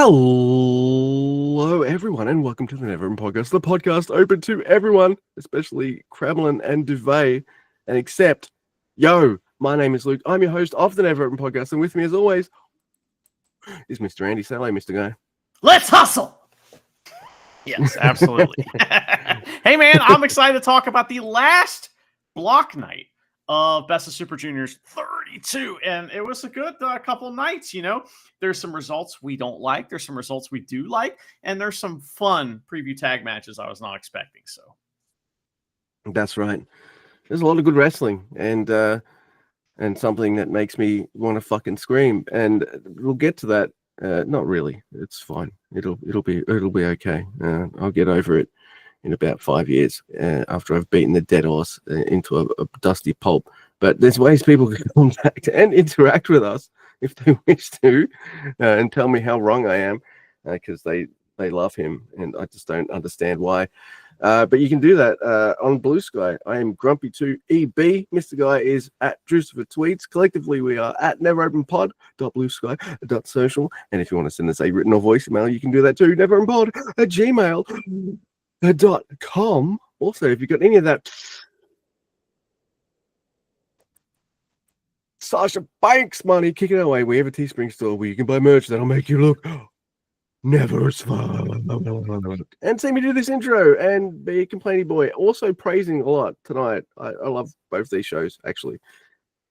Hello, everyone, and welcome to the Never Open Podcast, the podcast open to everyone, especially Kremlin and Duvet, and except, my name is Luke. I'm your host of the Never Open Podcast, and with me, as always, is Mr. Andy. Say hello, Mr. Guy. Let's hustle! Yes, absolutely. Hey, man, I'm excited to talk about the last block night of Best of Super Juniors 32, and it was a good couple of nights. You know, there's some results we don't like, there's some results we do like, and there's some fun preview tag matches I was not expecting. So that's right. There's a lot of good wrestling, and something that makes me want to fucking scream, and we'll get to that. Not really. It's fine. It'll be okay. I'll get over it in about 5 years after I've beaten the dead horse into a dusty pulp. But there's ways people can contact and interact with us if they wish to, and tell me how wrong I am, because they love him, and I just don't understand why. But you can do that on Blue Sky. I am Grumpy2EB. Mr. Guy is at Drucifer Tweets. Collectively, we are at neveropenpod.bluesky.social. And if you want to send us a written or voicemail, you can do that too. neveropenpod@gmail.com. Also, if you've got any of that Sasha Banks money, kick it away. We have a Teespring store where you can buy merch that'll make you look never as fun. And see me do this intro and be a complaining boy. Also praising a lot tonight. I love both these shows, actually.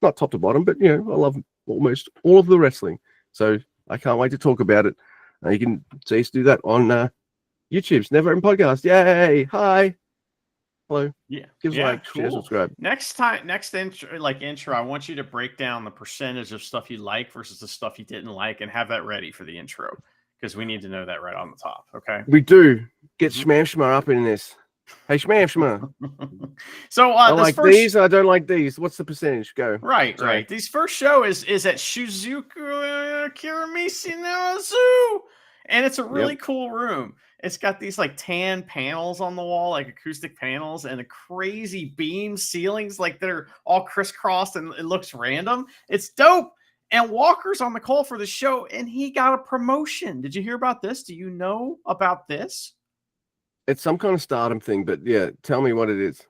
Not top to bottom, but, you know, I love almost all of the wrestling. So I can't wait to talk about it. You can see us do that on YouTube's Never Open Podcast. Yay! Hi! Hello. Yeah. Give us a like, cool. share, subscribe. Next intro, I want you to break down the percentage of stuff you like versus the stuff you didn't like, and have that ready for the intro, because we need to know that right on the top. Okay. We do. Get Shmam up in this. Hey, Shmam. So I like these. I don't like these. What's the percentage? Go. Right. This first show is at Shizuku Kiramisi Zoo, and it's a really cool room. It's got these like tan panels on the wall, like acoustic panels, and a crazy beam ceilings, like they're all crisscrossed, and it looks random. It's dope. And Walker's on the call for the show, and he got a promotion. Did you hear about this? Do you know about this? It's some kind of stardom thing, but yeah, tell me what it is.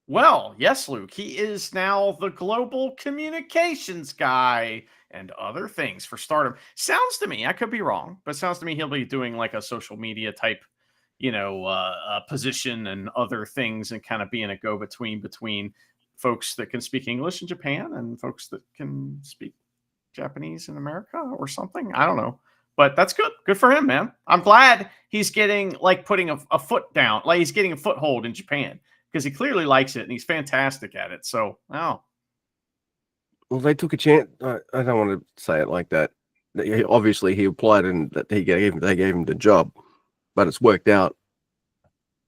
Well, yes, Luke. He is now the global communications guy and other things for Stardom. Sounds to me, I could be wrong, but sounds to me he'll be doing like a social media type, position and other things, and kind of being a go-between between folks that can speak English in Japan and folks that can speak Japanese in America or something. I don't know. But that's good. Good for him, man. I'm glad he's getting putting a foot down, like he's getting a foothold in Japan, because he clearly likes it and he's fantastic at it. So, Well, they took a chance. I don't want to say it like that. Obviously, he applied and they gave him the job, but it's worked out,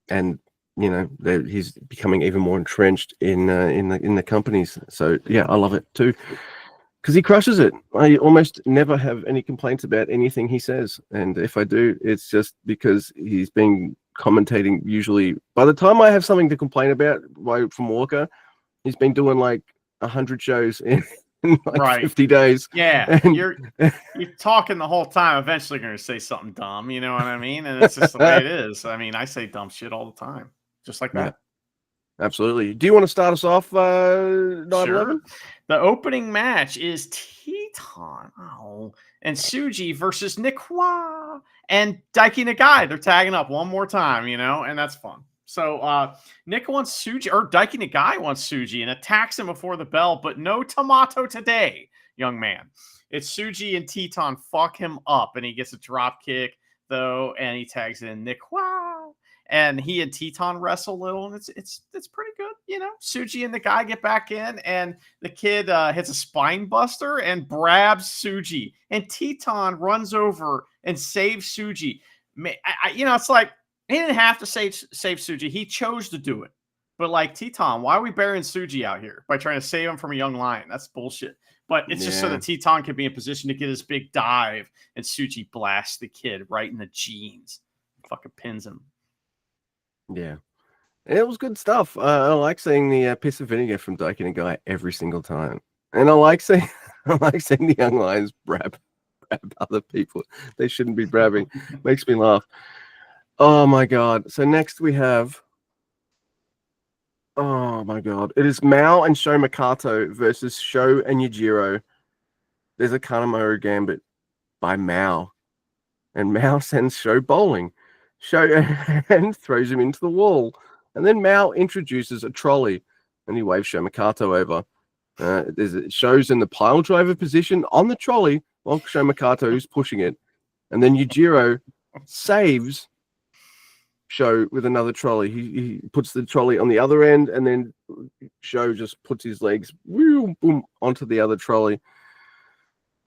and he's becoming even more entrenched in the companies. So yeah, I love it too, because he crushes it. I almost never have any complaints about anything he says, and if I do, it's just because he's been commentating. Usually, by the time I have something to complain about from Walker, he's been doing like 100 shows in like 50 days. Yeah, and you're talking the whole time. Eventually, you're going to say something dumb. You know what I mean? And it's just the way it is. I mean, I say dumb shit all the time, just like that. Absolutely. Do you want to start us off, Sure. 9/11? The opening match is Teton and Tsuji versus Nikwa and Daiki Nagai. They're tagging up one more time, and that's fun. So Nick wants Tsuji, or Daiki Nagai wants Tsuji, and attacks him before the bell, but no tomato today, young man. It's Tsuji and Teton fuck him up, and he gets a drop kick, though, and he tags in Nikwa. And he and Teton wrestle a little, and it's pretty good, Tsuji and the guy get back in, and the kid hits a spine buster and grabs Tsuji, and Teton runs over and saves Tsuji. It's like he didn't have to save Tsuji; he chose to do it. But like Teton, why are we burying Tsuji out here by trying to save him from a young lion? That's bullshit. But it's just so that Teton can be in position to get his big dive, and Tsuji blasts the kid right in the jeans, fucking pins him. Yeah. It was good stuff. I like seeing the piss of vinegar from Daiki Nagai every single time. And I like seeing the young lions grab brab other people. They shouldn't be brabbing. Makes me laugh. Oh my god. So next we have. Oh my god. It is Mao and Sho Makato versus Sho and Yujiro. There's a Kanemaru Gambit by Mao. And Mao sends Sho bowling. Sho and throws him into the wall. And then Mao introduces a trolley and he waves Sho Makato over. It shows in the pile driver position on the trolley while Sho Makato is pushing it. And then Yujiro saves Sho with another trolley. He puts the trolley on the other end, and then Sho just puts his legs boom onto the other trolley.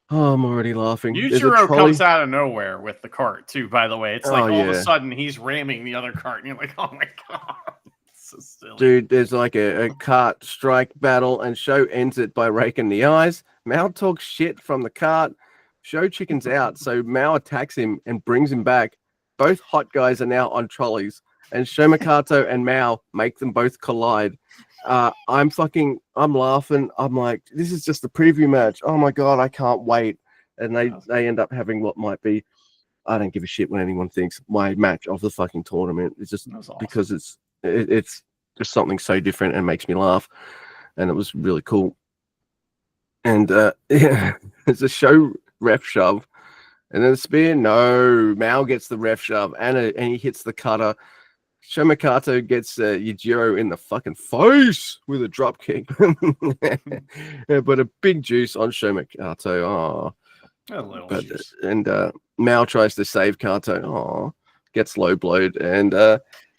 Oh, I'm already laughing. Yujiro comes out of nowhere with the cart too. By the way, it's like all of a yeah. sudden he's ramming the other cart, and you're like, oh my god, it's so silly. Dude, there's like a cart strike battle, and Sho ends it by raking the eyes. Mao talks shit from the cart. Sho chickens out, so Mao attacks him and brings him back. Both hot guys are now on trolleys, and Sho Makato and Mao make them both collide. I'm laughing. I'm like, this is just the preview match. Oh my god, I can't wait. And they end up having what might be, I don't give a shit when anyone thinks, my match of the fucking tournament. It's just awesome. Because it's just something so different and makes me laugh, and it was really cool. And yeah, it's a Sho ref shove. And then the spear, no. Mao gets the ref shove, and he hits the cutter. Sho Makato gets Yujiro in the fucking face with a drop kick. But a big juice on Sho Makato. Oh. A little juice. And Mao tries to save Kato. Oh. Gets low blowed. And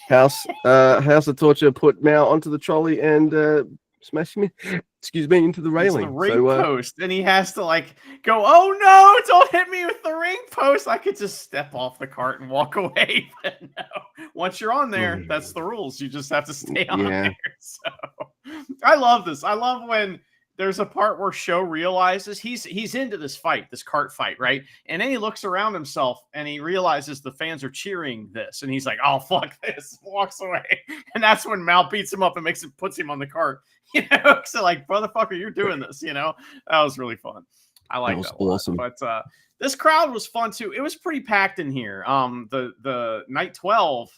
House of Torture put Mao onto the trolley and smash me. Excuse me, into the railing. It's the ring post, and he has to like go, oh no, don't hit me with the ring post. I could just step off the cart and walk away. But no, once you're on there, that's the rules. You just have to stay on there. So I love this. I love when there's a part where Sho realizes he's into this fight, this cart fight, right? And then he looks around himself and he realizes the fans are cheering this, and he's like, "Oh fuck this!" Walks away, and that's when Mao beats him up and puts him on the cart. You know, so like, motherfucker, you're doing this. You know, that was really fun. I like that. Awesome. But this crowd was fun too. It was pretty packed in here. The night 12.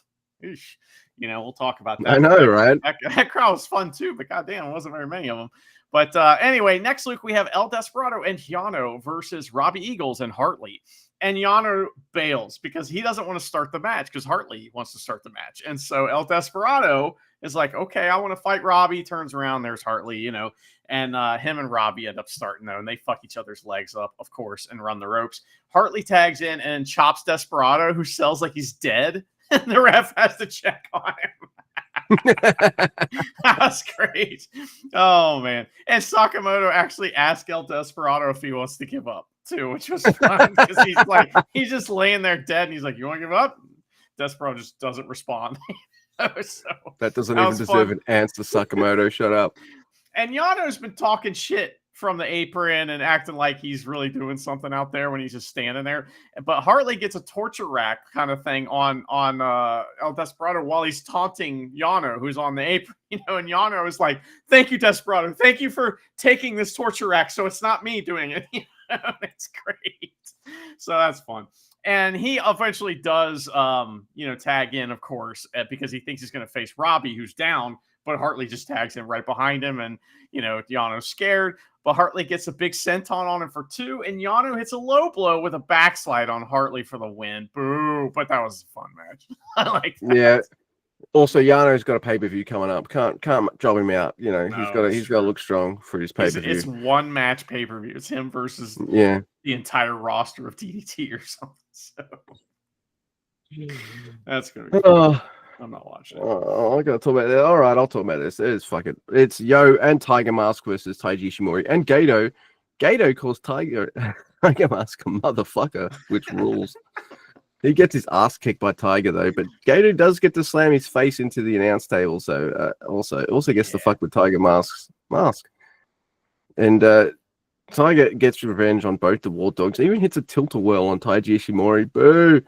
Eesh, you know, we'll talk about that. I know, right? That crowd was fun too, but goddamn, it wasn't very many of them. But anyway, next week we have El Desperado and Yano versus Robbie Eagles and Hartley. And Yano bails because he doesn't want to start the match because Hartley wants to start the match. And so El Desperado is like, okay, I want to fight Robbie. Turns around, there's Hartley, you know. And him and Robbie end up starting, though, and they fuck each other's legs up, of course, and run the ropes. Hartley tags in and chops Desperado, who sells like he's dead. And the ref has to check on him. That's great. Oh man. And Sakamoto actually asked El Desperado if he wants to give up too, which was fun because he's just laying there dead and he's like, you want to give up? Desperado just doesn't respond. So, that doesn't even deserve an answer, Sakamoto. Shut up. And Yano's been talking shit from the apron and acting like he's really doing something out there when he's just standing there. But Hartley gets a torture rack kind of thing on El Desperado while he's taunting Yano, who's on the apron, you know, and Yano is like, thank you, Desperado. Thank you for taking this torture rack. So it's not me doing it. You know? It's great. So that's fun. And he eventually does, tag in, of course, because he thinks he's going to face Robbie, who's down. But Hartley just tags him right behind him. And, you know, Yano's scared. But Hartley gets a big senton on him for 2. And Yano hits a low blow with a backslide on Hartley for the win. Boo. But that was a fun match. I like that. Yeah. Also, Yano's got a pay-per-view coming up. Can't job him out. You know, he's got to look strong for his pay-per-view. It's one match pay-per-view. It's him versus the entire roster of DDT or something. So that's going to be I'm not watching it. Oh, I gotta talk about that. All right, I'll talk about this. It's Yo and Tiger Mask versus Taiji Ishimori and Gato. Gato calls Tiger Mask a motherfucker, which rules. He gets his ass kicked by Tiger though, but Gato does get to slam his face into the announce table, so also gets to fuck with Tiger Mask's mask. And Tiger gets revenge on both the War Dogs. Even hits a tilt-a-whirl on Taiji Ishimori. Boo!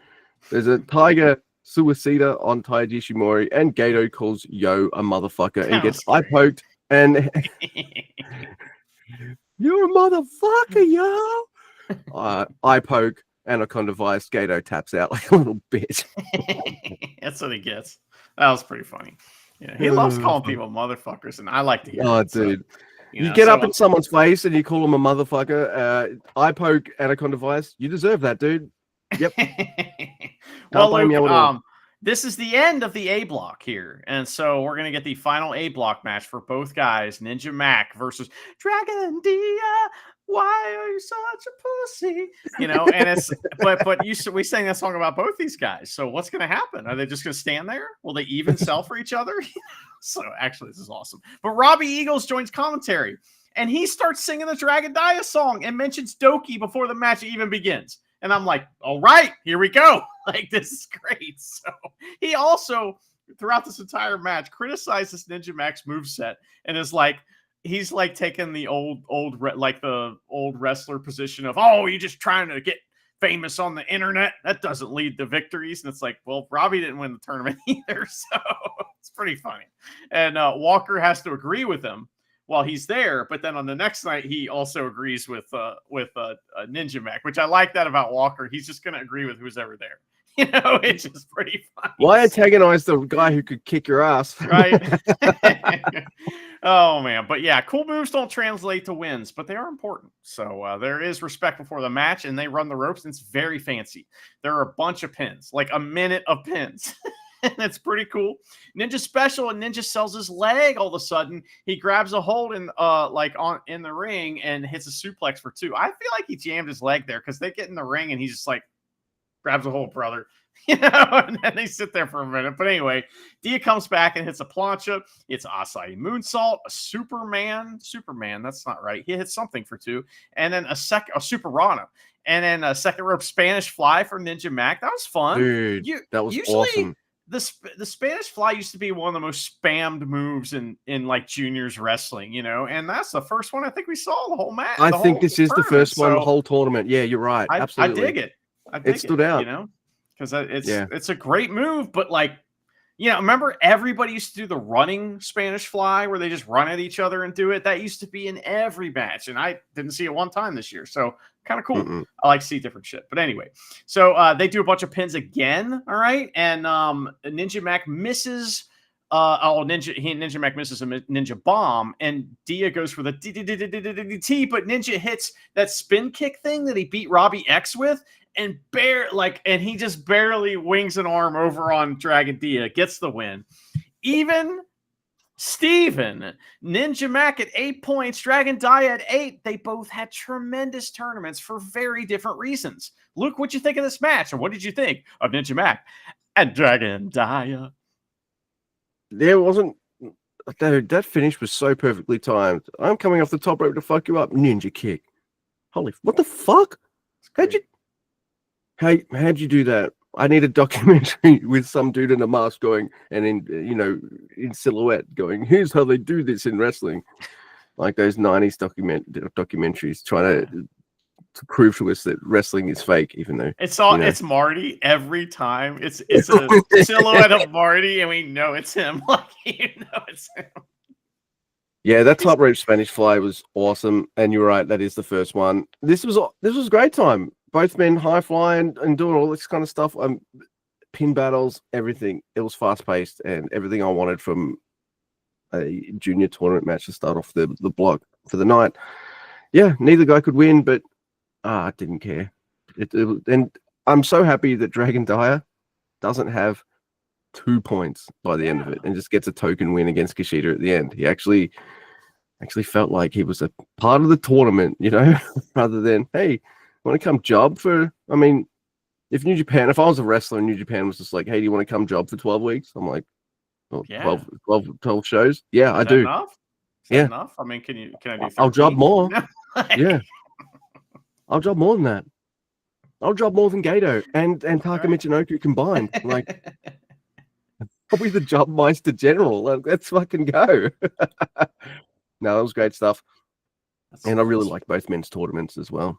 There's a Tiger Suicida on Taiji Ishimori, and Gato calls Yo a motherfucker and gets eye poked. And you're a motherfucker, Yo. eye poke, Anaconda Vice, Gato taps out like a little bitch. That's what he gets. That was pretty funny. Yeah, he loves calling people motherfuckers, and I like to hear Oh, it. So, dude. You know, get so up in someone's face and you call them a motherfucker. Eye poke, Anaconda Vice. You deserve that, dude. Yep. well, blame you Luke, at all. this is the end of the A block here. And so we're going to get the final A block match for both guys, Ninja Mac versus Dragon Dia. Why are you such a pussy? You know, and it's but we sang that song about both these guys. So what's going to happen? Are they just going to stand there? Will they even sell for each other? So actually, this is awesome. But Robbie Eagles joins commentary, and he starts singing the Dragon Dia song and mentions Doki before the match even begins. And I'm like, all right, here we go. Like, this is great. So he also, throughout this entire match, criticizes Ninja Mac's moveset and is like, he's like taking the old wrestler position of, oh, you're just trying to get famous on the internet. That doesn't lead to victories. And it's like, well, Robbie didn't win the tournament either. So it's pretty funny. And Walker has to agree with him while he's there, but then on the next night he also agrees with Ninja Mac, which I like that about Walker. He's just going to agree with who's ever there. You know, it's just pretty funny. Why antagonize the guy who could kick your ass? Right. Oh man, but yeah, cool moves don't translate to wins, but they are important. So there is respect before the match, and they run the ropes, and it's very fancy. There are a bunch of pins, like a minute of pins. That's pretty cool. Ninja special, and Ninja sells his leg all of a sudden. He grabs a hold in in the ring and hits a suplex for 2. I feel like he jammed his leg there because they get in the ring and he's just like grabs a hold, brother. You know, and then they sit there for a minute. But anyway, Dia comes back and hits a plancha. It's Asai moonsault, a Superman, that's not right. He hits something for 2, and then a Super Rana. And then a second rope Spanish fly for Ninja Mac. That was fun. Dude, that was awesome. The Spanish fly used to be one of the most spammed moves in like juniors wrestling, you know, and that's the first one I think we saw the whole match. I think this is the first one, the whole tournament. Yeah, you're right. Absolutely. I dig it. It stood out, you know, because it's a great move, but like, you know, remember everybody used to do the running Spanish fly where they just run at each other and do it. That used to be in every match, and I didn't see it one time this year. So kind of cool. Mm-mm. I like to see different shit. But anyway, so they do a bunch of pins again. All right, and Ninja Mac misses. Ninja Mac misses a ninja bomb, and Dia goes for the DDT, but Ninja hits that spin kick thing that he beat Robbie X with, and he just barely wings an arm over on Dragon Dia, gets the win. Even Steven, Ninja Mac at 8 points, Dragon Dia at 8. They both had tremendous tournaments for very different reasons. Luke, what'd you think of this match, and what did you think of Ninja Mac and Dragon Dia? There wasn't, dude, that finish was so perfectly timed. I'm coming off the top rope to fuck you up. Ninja kick. Holy, what the fuck? How'd you do that? I need a documentary with some dude in a mask going, and in silhouette going, here's how they do this in wrestling. Like those 90s documentaries trying to prove to us that wrestling is fake, even though it's Marty every time. It's a silhouette of Marty, and we know it's him. Like, it's him. Yeah, that top rope Spanish fly was awesome, and you're right, that is the first one. This was a great time. Both men high flying and doing all this kind of stuff. Pin battles, everything. It was fast paced and everything I wanted from a junior tournament match to start off the block for the night. Yeah, neither guy could win, but I didn't care. And I'm so happy that Dragon Dia doesn't have 2 points by the end of it and just gets a token win against Kushida at the end. He actually felt like he was a part of the tournament, rather than, hey, want to come job for, if I was a wrestler and New Japan was just like, hey, do you want to come job for 12 weeks? I'm like, well, yeah. 12 shows? Yeah, I do. Enough? Is that enough? Can I do 13? I'll job more. Yeah. I'll job more than that. I'll job more than Gato and Taka Michinoku combined. Like, probably the job Meister General. Like, let's fucking go. No, that was great stuff. And I really like both men's tournaments as well.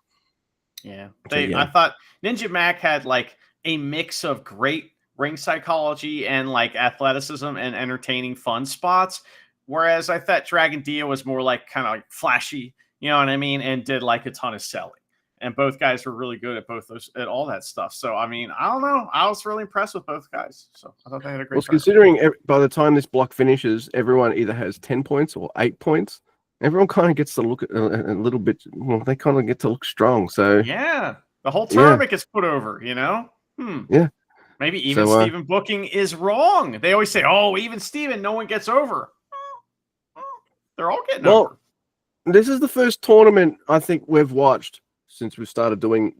Yeah. I thought Ninja Mac had like a mix of great ring psychology and like athleticism and entertaining fun spots. Whereas I thought Dragon Dia was more like kind of like flashy, you know what I mean? And did like a ton of selling. and both guys were really good at at all that stuff. So I mean, I don't know. I was really impressed with both guys. So I thought they had a great. Well, tournament. considering by the time this block finishes, everyone either has 10 points or 8 points. Everyone kind of gets to look a little bit. Well, they kind of get to look strong. So yeah, the whole tournament gets put over. Yeah. Maybe even Steven booking is wrong. They always say, "Oh, even Steven, no one gets over." They're all getting over. This is the first tournament I think we've watched since we started doing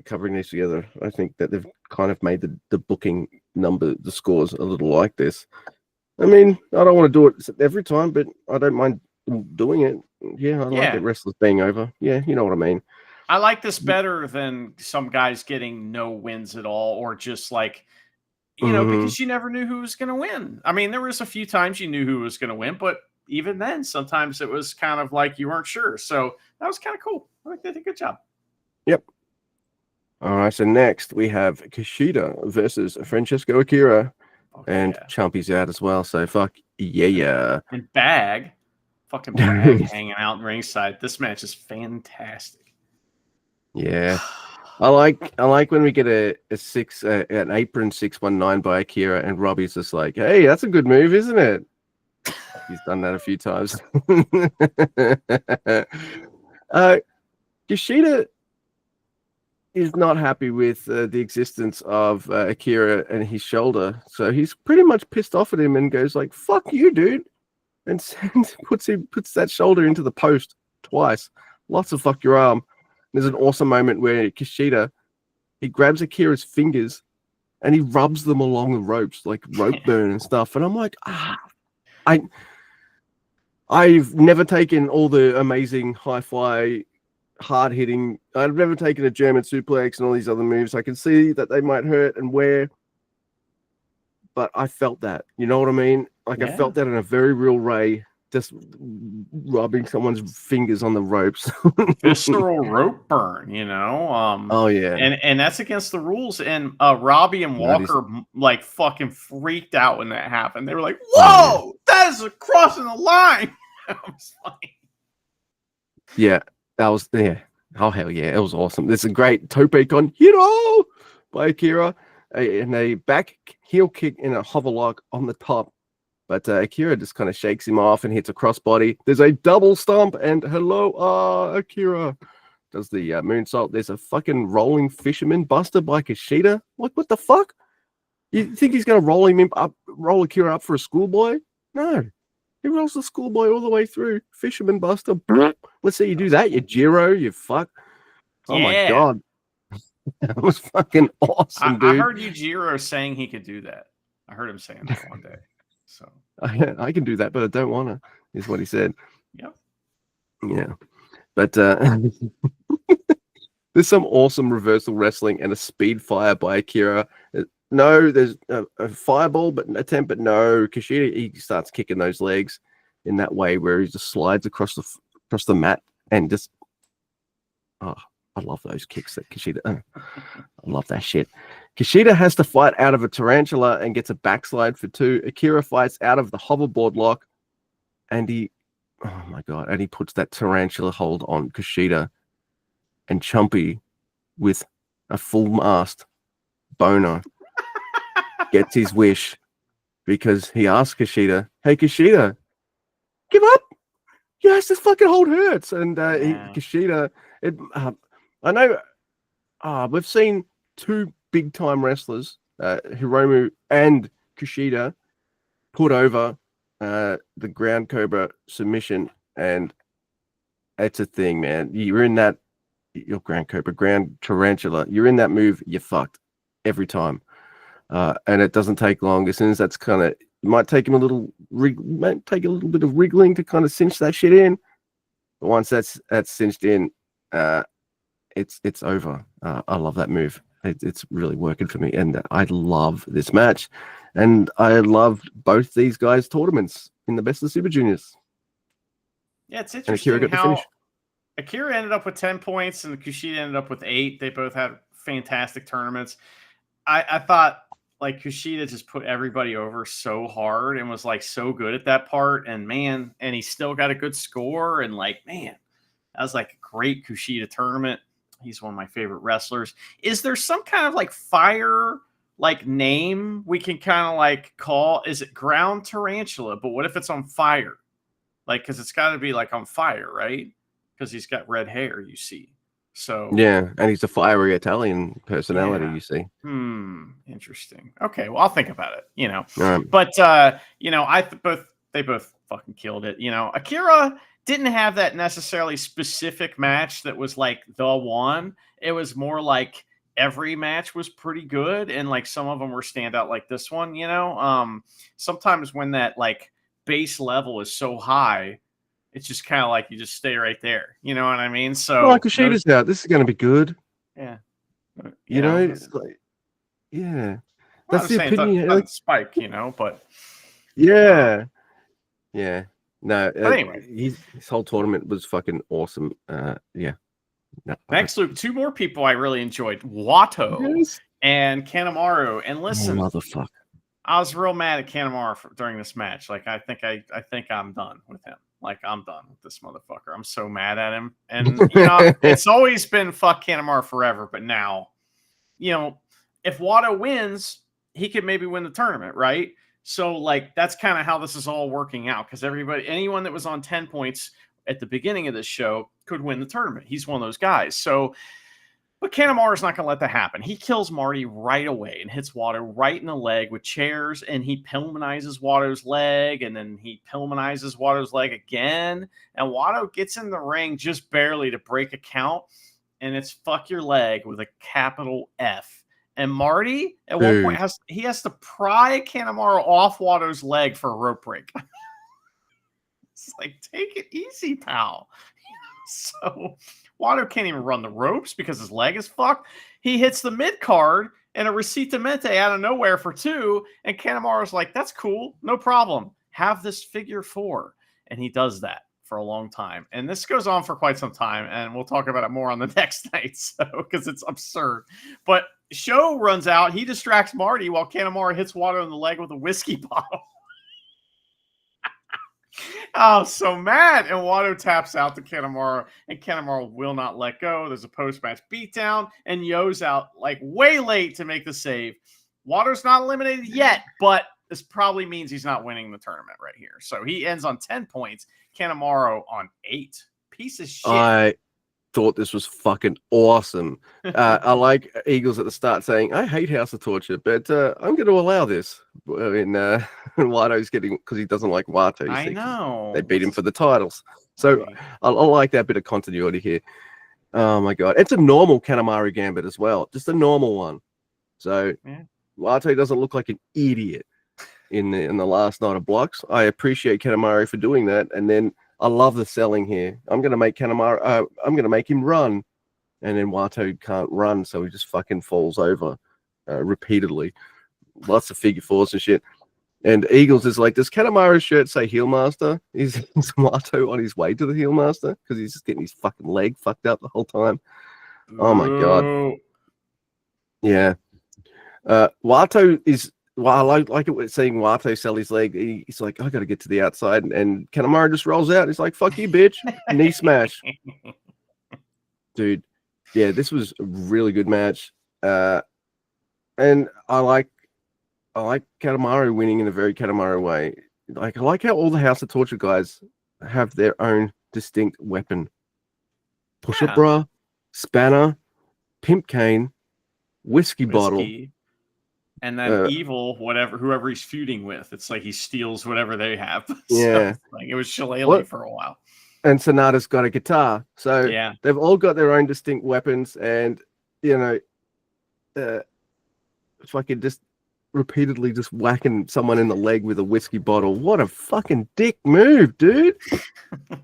covering these together. I think that they've kind of made the booking number, the scores a little like this. I mean, I don't want to do it every time, but I don't mind doing it. Yeah, I like it. Wrestlers being over. Yeah, you know what I mean. I like this better than some guys getting no wins at all, or just like, because you never knew who was going to win. I mean, there was a few times you knew who was going to win, but even then, sometimes it was kind of like you weren't sure. So that was kind of cool. I think they did a good job. Yep. All right, so next we have Kushida versus Francesco Akira, and Chumpy's out as well. So fuck yeah. And fucking Bag hanging out in ringside. This match is fantastic. Yeah, I like when we get an apron 619 by Akira, and Robbie's just like, "Hey, that's a good move, isn't it?" He's done that a few times. Kushida is not happy with the existence of Akira and his shoulder, so he's pretty much pissed off at him and goes like, "Fuck you, dude," and puts that shoulder into the post twice. Lots of fuck your arm. There's an awesome moment where Kushida, he grabs Akira's fingers and he rubs them along the ropes, like rope burn and stuff. And I'm like, I've never taken all the amazing high-fly, hard-hitting. I've never taken a German suplex and all these other moves. I can see that they might hurt and wear, but I felt that. You know what I mean? Like I felt that in a very real way. Just rubbing someone's fingers on the ropes. Visceral rope burn, Oh yeah. And that's against the rules. And Robbie and Walker like fucking freaked out when that happened. They were like, "Whoa, that is crossing the line." That was funny. Yeah, that was Oh hell yeah, it was awesome. There's a great tope con hero by Akira, and a back heel kick in a hover lock on the top. But Akira just kind of shakes him off and hits a crossbody. There's a double stomp, and hello, Akira does the moonsault. There's a fucking rolling fisherman buster by Kushida. What the fuck? You think he's gonna roll Akira up for a schoolboy? No, he rolls the schoolboy all the way through. Fisherman buster. Let's see you do that, you Jiro, you fuck. Oh my god, that was fucking awesome, dude. I heard Yujiro saying he could do that. I heard him saying that one day. So I can do that, but I don't want to, is what he said. Yep. Yeah. But there's some awesome reversal wrestling and a speed fire by Akira. No, there's a fireball attempt, but no. Kushida, he starts kicking those legs in that way where he just slides across the mat and just I love those kicks that Kushida. I love that shit. Kushida has to fight out of a tarantula and gets a backslide for 2. Akira fights out of the hoverboard lock, and he puts that tarantula hold on Kushida, and Chumpy with a full mast boner gets his wish because he asks Kushida, "Hey Kushida, give up? Yes, this fucking hold hurts." And Kushida, I know we've seen 2 big-time wrestlers, Hiromu and Kushida, put over the ground cobra submission, and it's a thing, man. You're in that, your ground cobra, ground tarantula, you're in that move, you're fucked every time. And it doesn't take long. As soon as that's kind of, it might take him a little bit of wriggling to kind of cinch that shit in. But once that's cinched in, it's over. I love that move. It's really working for me, and I love this match, and I loved both these guys' tournaments in the Best of Super Juniors. Yeah, it's interesting how Akira ended up with 10 points and Kushida ended up with 8. They both had fantastic tournaments. I thought like Kushida just put everybody over so hard and was like so good at that part, and he still got a good score, and like, man, that was like a great Kushida tournament. He's one of my favorite wrestlers. Is there some kind of like fire like name we can kind of like call? Is it ground tarantula? But what if it's on fire? Like, because it's got to be like on fire, right? Because he's got red hair, you see. So Yeah, and he's a fiery Italian personality, Yeah. you see. Interesting. Okay, well, I'll think about it. Right. But they both fucking killed it. Akira didn't have that necessarily specific match that was like the one. It was more like every match was pretty good, and like some of them were standout, like this one. Sometimes when that like base level is so high, it's just kind of like you just stay right there. You know what I mean? So Well, Kushida's out. This is going to be good. yeah, You know, it's like, yeah. Well, That's I'm the saying opinion. doesn't spike, but Yeah. Yeah. No, But anyway. his whole tournament was fucking awesome. Yeah. No, Next, Luke, two more people I really enjoyed: Watto Yes. and Kanemaru. And listen, Motherfucker. I was real mad at Kanemaru during this match. Like, I think I'm done with him. Like, I'm done with this motherfucker. I'm so mad at him. And it's always been fuck Kanemaru forever. But now, if Watto wins, he could maybe win the tournament, right? So, like, that's kind of how this is all working out, because anyone that was on 10 points at the beginning of this show could win the tournament. He's one of those guys. So, but Kanemaru is not going to let that happen. He kills Marty right away and hits Watto right in the leg with chairs, and he Pillmanizes Watto's leg, and then he Pillmanizes Watto's leg again. And Watto gets in the ring just barely to break a count, and it's fuck your leg with a capital F. And Marty, at one point, has to pry Kanemaru off Watto's leg for a rope break. It's like, take it easy, pal. So Watto can't even run the ropes because his leg is fucked. He hits the mid card and a Recitamento out of nowhere for 2. And Kanemaru's like, that's cool. No problem. Have this figure 4. And he does that for a long time. And this goes on for quite some time. And we'll talk about it more on the next night. So, because it's absurd. But Show runs out. He distracts Marty while Kanemaru hits Watto in the leg with a whiskey bottle. Oh, so mad. And Watto taps out to Kanemaru, and Kanemaru will not let go. There's a post-match beatdown, and Yo's out like way late to make the save. Watto's not eliminated yet, but this probably means he's not winning the tournament right here. So he ends on 10 points, Kanemaru on 8. Piece of shit. I thought this was fucking awesome. I like Eagles at the start saying, I hate House of Torture, but I'm going to allow this. In Watto's getting, because he doesn't like Watto. I know. They beat him for the titles. So I like that bit of continuity here. Oh my God. It's a normal Kanemaru Gambit as well. Just a normal one. So Watto doesn't look like an idiot in the last night of blocks. I appreciate Kanemaru for doing that. And then I love the selling here. I'm going to make Kanemaru, I'm going to make him run. And then Watto can't run, so he just fucking falls over repeatedly. Lots of figure 4s and shit. And Eagles is like, does Kanemaru's shirt say Heel Master? Is Watto on his way to the Heel Master? Because he's just getting his fucking leg fucked up the whole time. Oh my God. Yeah. Watto is, well, I like it seeing Watto sell his leg. He's like, I got to get to the outside. And Kanemaru just rolls out. He's like, fuck you, bitch. Knee smash. Dude. Yeah, this was a really good match. And I like Kanemaru winning in a very Kanemaru way. Like, I like how all the House of Torture guys have their own distinct weapon. Push-up bra, spanner, pimp cane, whiskey bottle. And then evil, whoever he's feuding with. It's like he steals whatever they have. Yeah. So, like, it was Shillelagh for a while. And Sonata's got a guitar. So they've all got their own distinct weapons, and fucking just repeatedly just whacking someone in the leg with a whiskey bottle. What a fucking dick move, dude.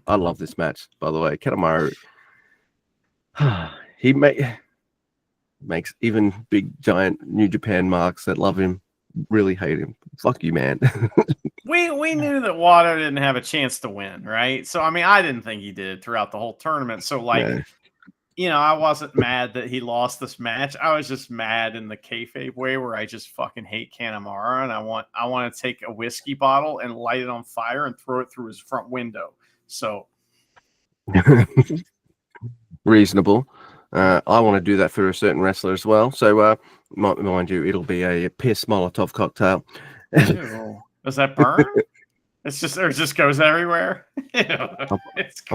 I love this match, by the way. Kanemaru, he makes even big giant New Japan marks that love him really hate him. Fuck you, man. We knew that Watto didn't have a chance to win, right? So I mean, I didn't think he did throughout the whole tournament. So like, I wasn't mad that he lost this match. I was just mad in the kayfabe way where I just fucking hate Kanemaru, and I want to take a whiskey bottle and light it on fire and throw it through his front window. So reasonable. I want to do that for a certain wrestler as well. So, mind you, it'll be a piss Molotov cocktail. Ew. Does that burn? It's just, or it just goes everywhere. I'll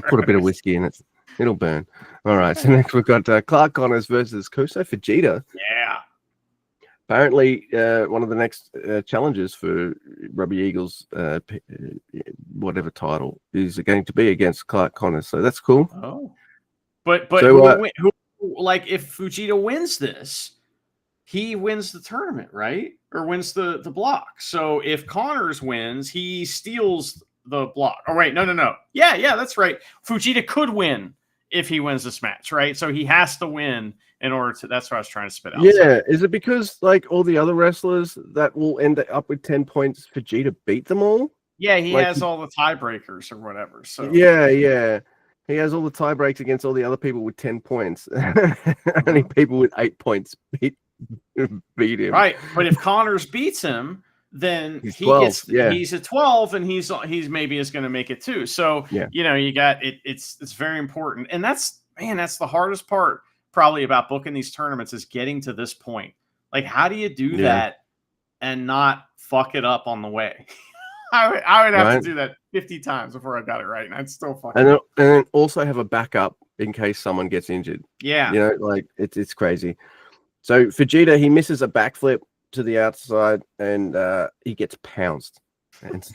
put a bit of whiskey in it. It'll burn. All right. So next we've got Clark Connors versus Koso Fujita. Yeah. Apparently, one of the next challenges for Robbie Eagles, whatever title, is going to be against Clark Connors. So that's cool. Oh. But So, who, like, if Fujita wins this, he wins the tournament, right? Or wins the block. So if Connors wins, he steals the block. Oh, wait, no. Yeah, that's right. Fujita could win if he wins this match, right? So he has to win in order to. That's what I was trying to spit out. Yeah, is it because like all the other wrestlers that will end up with 10 points, Fujita beat them all? Yeah, he Like, has all the tiebreakers or whatever. So yeah. He has all the tie breaks against all the other people with 10 points. Only people with 8 points beat him. Right, but if Connors beats him, then He's he 12, gets yeah. he's at 12, and he's maybe is going to make it too. So Yeah. you got it. It's very important, and that's the hardest part probably about booking these tournaments is getting to this point. Like, how do you do that and not fuck it up on the way? I would have to do that 50 times before I got it right, and I'd still fuck it up. And then also have a backup in case someone gets injured. Yeah, like it's crazy. So Fujita, he misses a backflip to the outside, and he gets pounced. And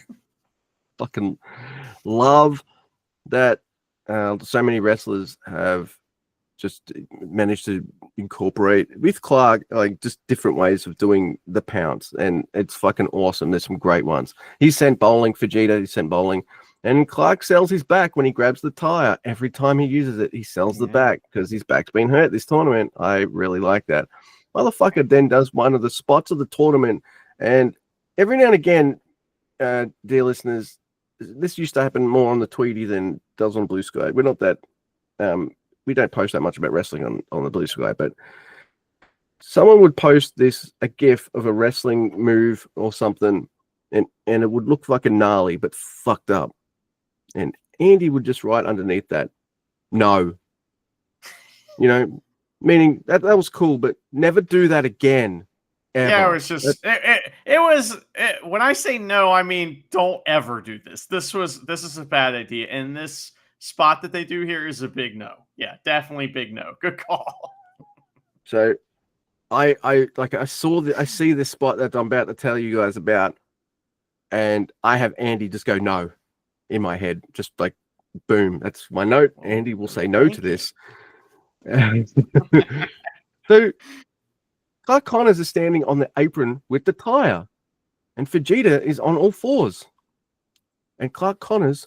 fucking love that so many wrestlers have just managed to incorporate with Clark, like just different ways of doing the pounce, and it's fucking awesome. There's some great ones. He sent bowling, Fujita, he sent bowling, and Clark sells his back when he grabs the tire. Every time he uses it, he sells the back because his back's been hurt this tournament. I really like that. Motherfucker then does one of the spots of the tournament, and every now and again, dear listeners, this used to happen more on the Tweety than does on Blue Sky. We're not that we don't post that much about wrestling on the Blue Sky, but someone would post a gif of a wrestling move or something, and it would look fucking gnarly but fucked up, and Andy would just write underneath that, no, meaning that was cool, but never do that again. Ever. Yeah, it was just when I say no, I mean don't ever do this. This is a bad idea, and this spot that they do here is a big no. Yeah, definitely big no. Good call. So I see this spot that I'm about to tell you guys about, and I have Andy just go no in my head, just like boom, that's my note. Andy will say no to this. So Clark Connors is standing on the apron with the tire, and Fujita is on all fours, and Clark Connors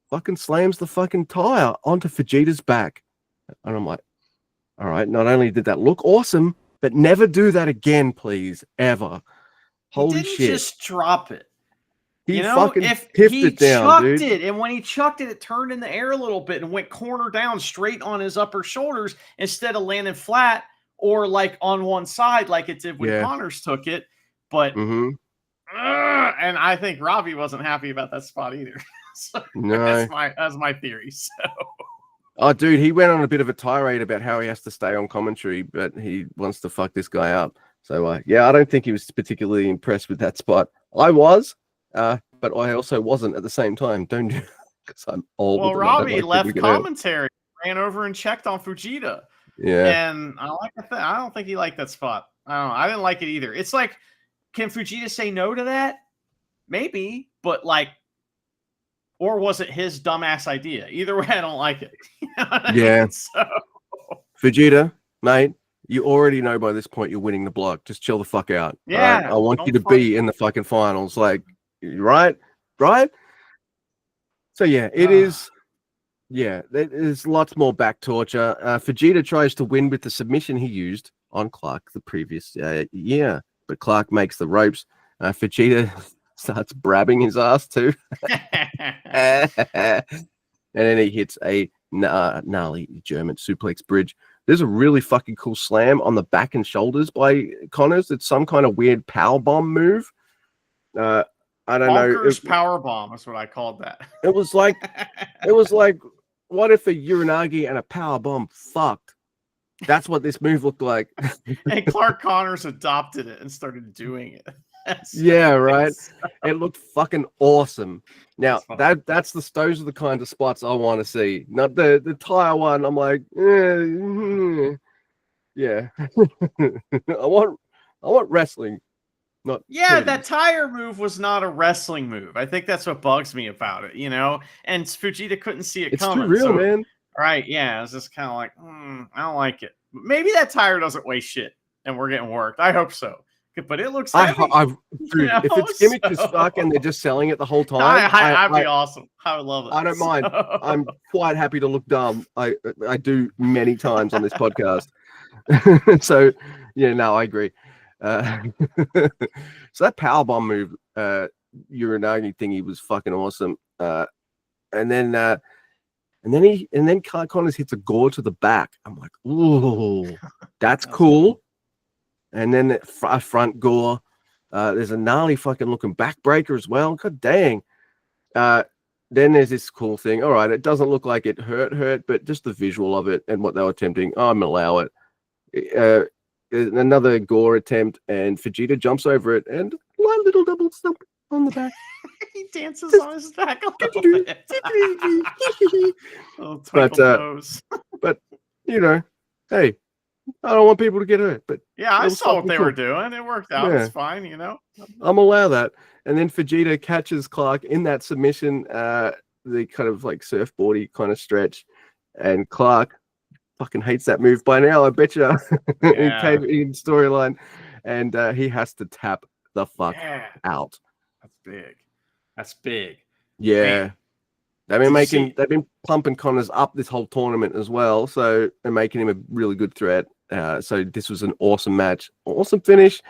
fucking slams the fucking tire onto Fujita's back. And I'm like, all right, not only did that look awesome, but never do that again, please, ever. Holy shit. Just drop it. He fucking tipped it down, dude. It, and when he chucked it, it turned in the air a little bit and went corner down straight on his upper shoulders instead of landing flat or like on one side like it did when Connors took it. But and I think Robbie wasn't happy about that spot either. So no, that's my theory. So, oh, dude, he went on a bit of a tirade about how he has to stay on commentary, but he wants to fuck this guy up. So, yeah, I don't think he was particularly impressed with that spot. I was, but I also wasn't at the same time. Don't do because I'm old. Well, Robbie left commentary, ran over and checked on Fujita. Yeah, and I don't think he liked that spot. I didn't like it either. It's like, can Fujita say no to that? Maybe, but like. Or was it his dumbass idea? Either way, I don't like it. Yeah. So. Fujita, mate, you already know by this point you're winning the block. Just chill the fuck out. Yeah. Right? I want you to be in the fucking finals. Like, right? So, yeah, it is. Yeah, there's lots more back torture. Fujita tries to win with the submission he used on Clark the previous year, but Clark makes the ropes. Fujita starts brabbing his ass too. And then he hits a gnarly German suplex bridge. There's a really fucking cool slam on the back and shoulders by Connors. It's some kind of weird power bomb move. I don't know. Power bomb is what I called that. It was like, what if a Uranagi and a power bomb fucked? That's what this move looked like. And Clark Connors adopted it and started doing it. Yeah, right. It looked fucking awesome. Now That's those are the kinds of spots I want to see. Not the tire one. I'm like, yeah. I want wrestling, not Yeah, titties. that tire move was not a wrestling move. I think that's what bugs me about it, And Fujita couldn't see it It's coming. too real, man. Right? Yeah, I was just kind of like, I don't like it. Maybe that tire doesn't weigh shit, and we're getting worked. I hope so, but it looks heavy. Dude, if it's gimmick as fuck and they're just selling it the whole time, I'd be awesome. I would love it. I don't mind. I'm quite happy to look dumb. I do many times on this podcast. So yeah, no, I agree. So that powerbomb move, Uranagi thingy was fucking awesome. And then Clark Connors hits a gore to the back. I'm like, ooh, that's cool. And then a front gore. There's a gnarly fucking looking backbreaker as well. God dang. Then there's this cool thing. All right, it doesn't look like it hurt, but just the visual of it and what they were attempting, I'm gonna allow it. Another gore attempt, and Vegeta jumps over it, and one little double stump on the back. He dances on his back a little bit. But hey, I don't want people to get hurt. But yeah, I saw what they were doing. It worked out. Yeah. It's fine, I'm gonna allow that. And then Vegeta catches Clark in that submission, the kind of like surfboardy kind of stretch, and Clark fucking hates that move by now, I bet you. In storyline, and he has to tap the fuck out. That's big. Yeah. Man. They've been pumping Connors up this whole tournament as well, so they're making him a really good threat. So this was an awesome match, awesome finish,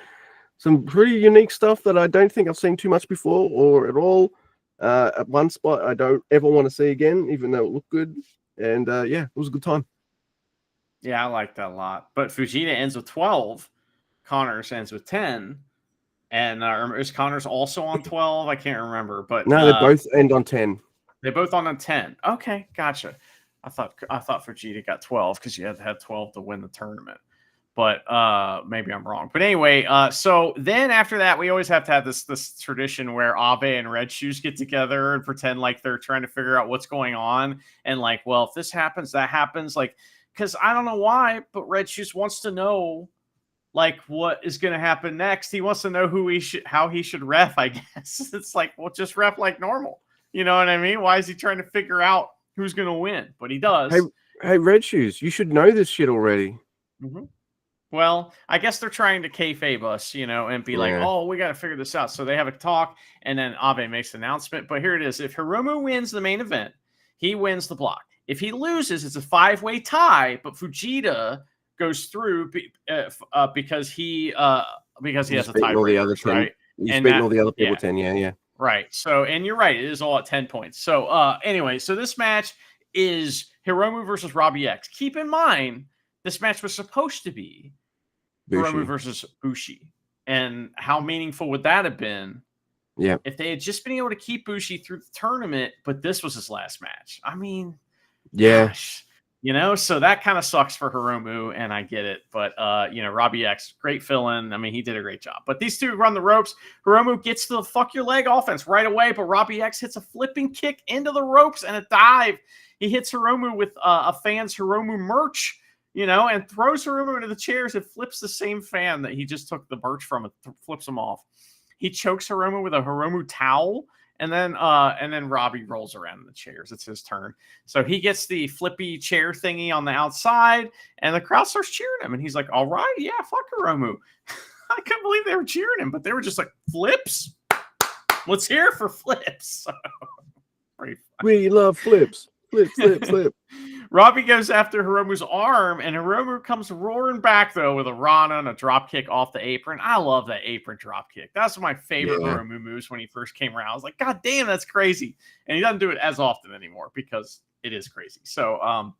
some pretty unique stuff that I don't think I've seen too much before or at all. At one spot I don't ever want to see again, even though it looked good. And yeah, it was a good time. Yeah, I like that a lot. But Fujita ends with 12. Connors ends with 10. And is Connors also on 12? I can't remember. But no, they both end on 10. They both on 10. Okay, gotcha. I thought Fujita got 12 because you had to have 12 to win the tournament. But maybe I'm wrong. But anyway, so then after that, we always have to have this tradition where Abe and Red Shoes get together and pretend like they're trying to figure out what's going on. And like, well, if this happens, that happens. Like, because I don't know why, but Red Shoes wants to know like what is going to happen next. He wants to know how he should ref, I guess. It's like, well, just ref like normal. You know what I mean? Why is he trying to figure out who's going to win? But he does. Hey, Red Shoes, you should know this shit already. Mm-hmm. Well, I guess they're trying to kayfabe us, and be like, oh, we got to figure this out. So they have a talk, and then Abe makes an announcement. But here it is. If Hiromu wins the main event, he wins the block. If he loses, it's a 5-way tie, but Fujita goes through because he has a tie. Right? He's beating all the other people 10. Yeah. Right. So, and you're right. It is all at 10 points. So, anyway, so this match is Hiromu versus Robbie X. Keep in mind, this match was supposed to be Hiromu versus Bushi. And how meaningful would that have been? Yeah. If they had just been able to keep Bushi through the tournament, but this was his last match. I mean, gosh, so that kind of sucks for Hiromu, and I get it. But, Robbie X, great fill-in. I mean, he did a great job. But these two run the ropes. Hiromu gets the fuck your leg offense right away, but Robbie X hits a flipping kick into the ropes and a dive. He hits Hiromu with a fan's Hiromu merch, and throws Hiromu into the chairs and flips the same fan that he just took the merch from and flips him off. He chokes Hiromu with a Hiromu towel. And then Robbie rolls around in the chairs. It's his turn. So he gets the flippy chair thingy on the outside, and the crowd starts cheering him. And he's like, all right, yeah, fuck Hiromu. I couldn't believe they were cheering him, but they were just like, flips? Let's hear it for flips. We love flips. Flip. Robbie goes after Hiromu's arm, and Hiromu comes roaring back, though, with a Rana and a drop kick off the apron. I love that apron drop kick. That's one of my favorite Hiromu moves when he first came around. I was like, God damn, that's crazy. And he doesn't do it as often anymore because it is crazy. So,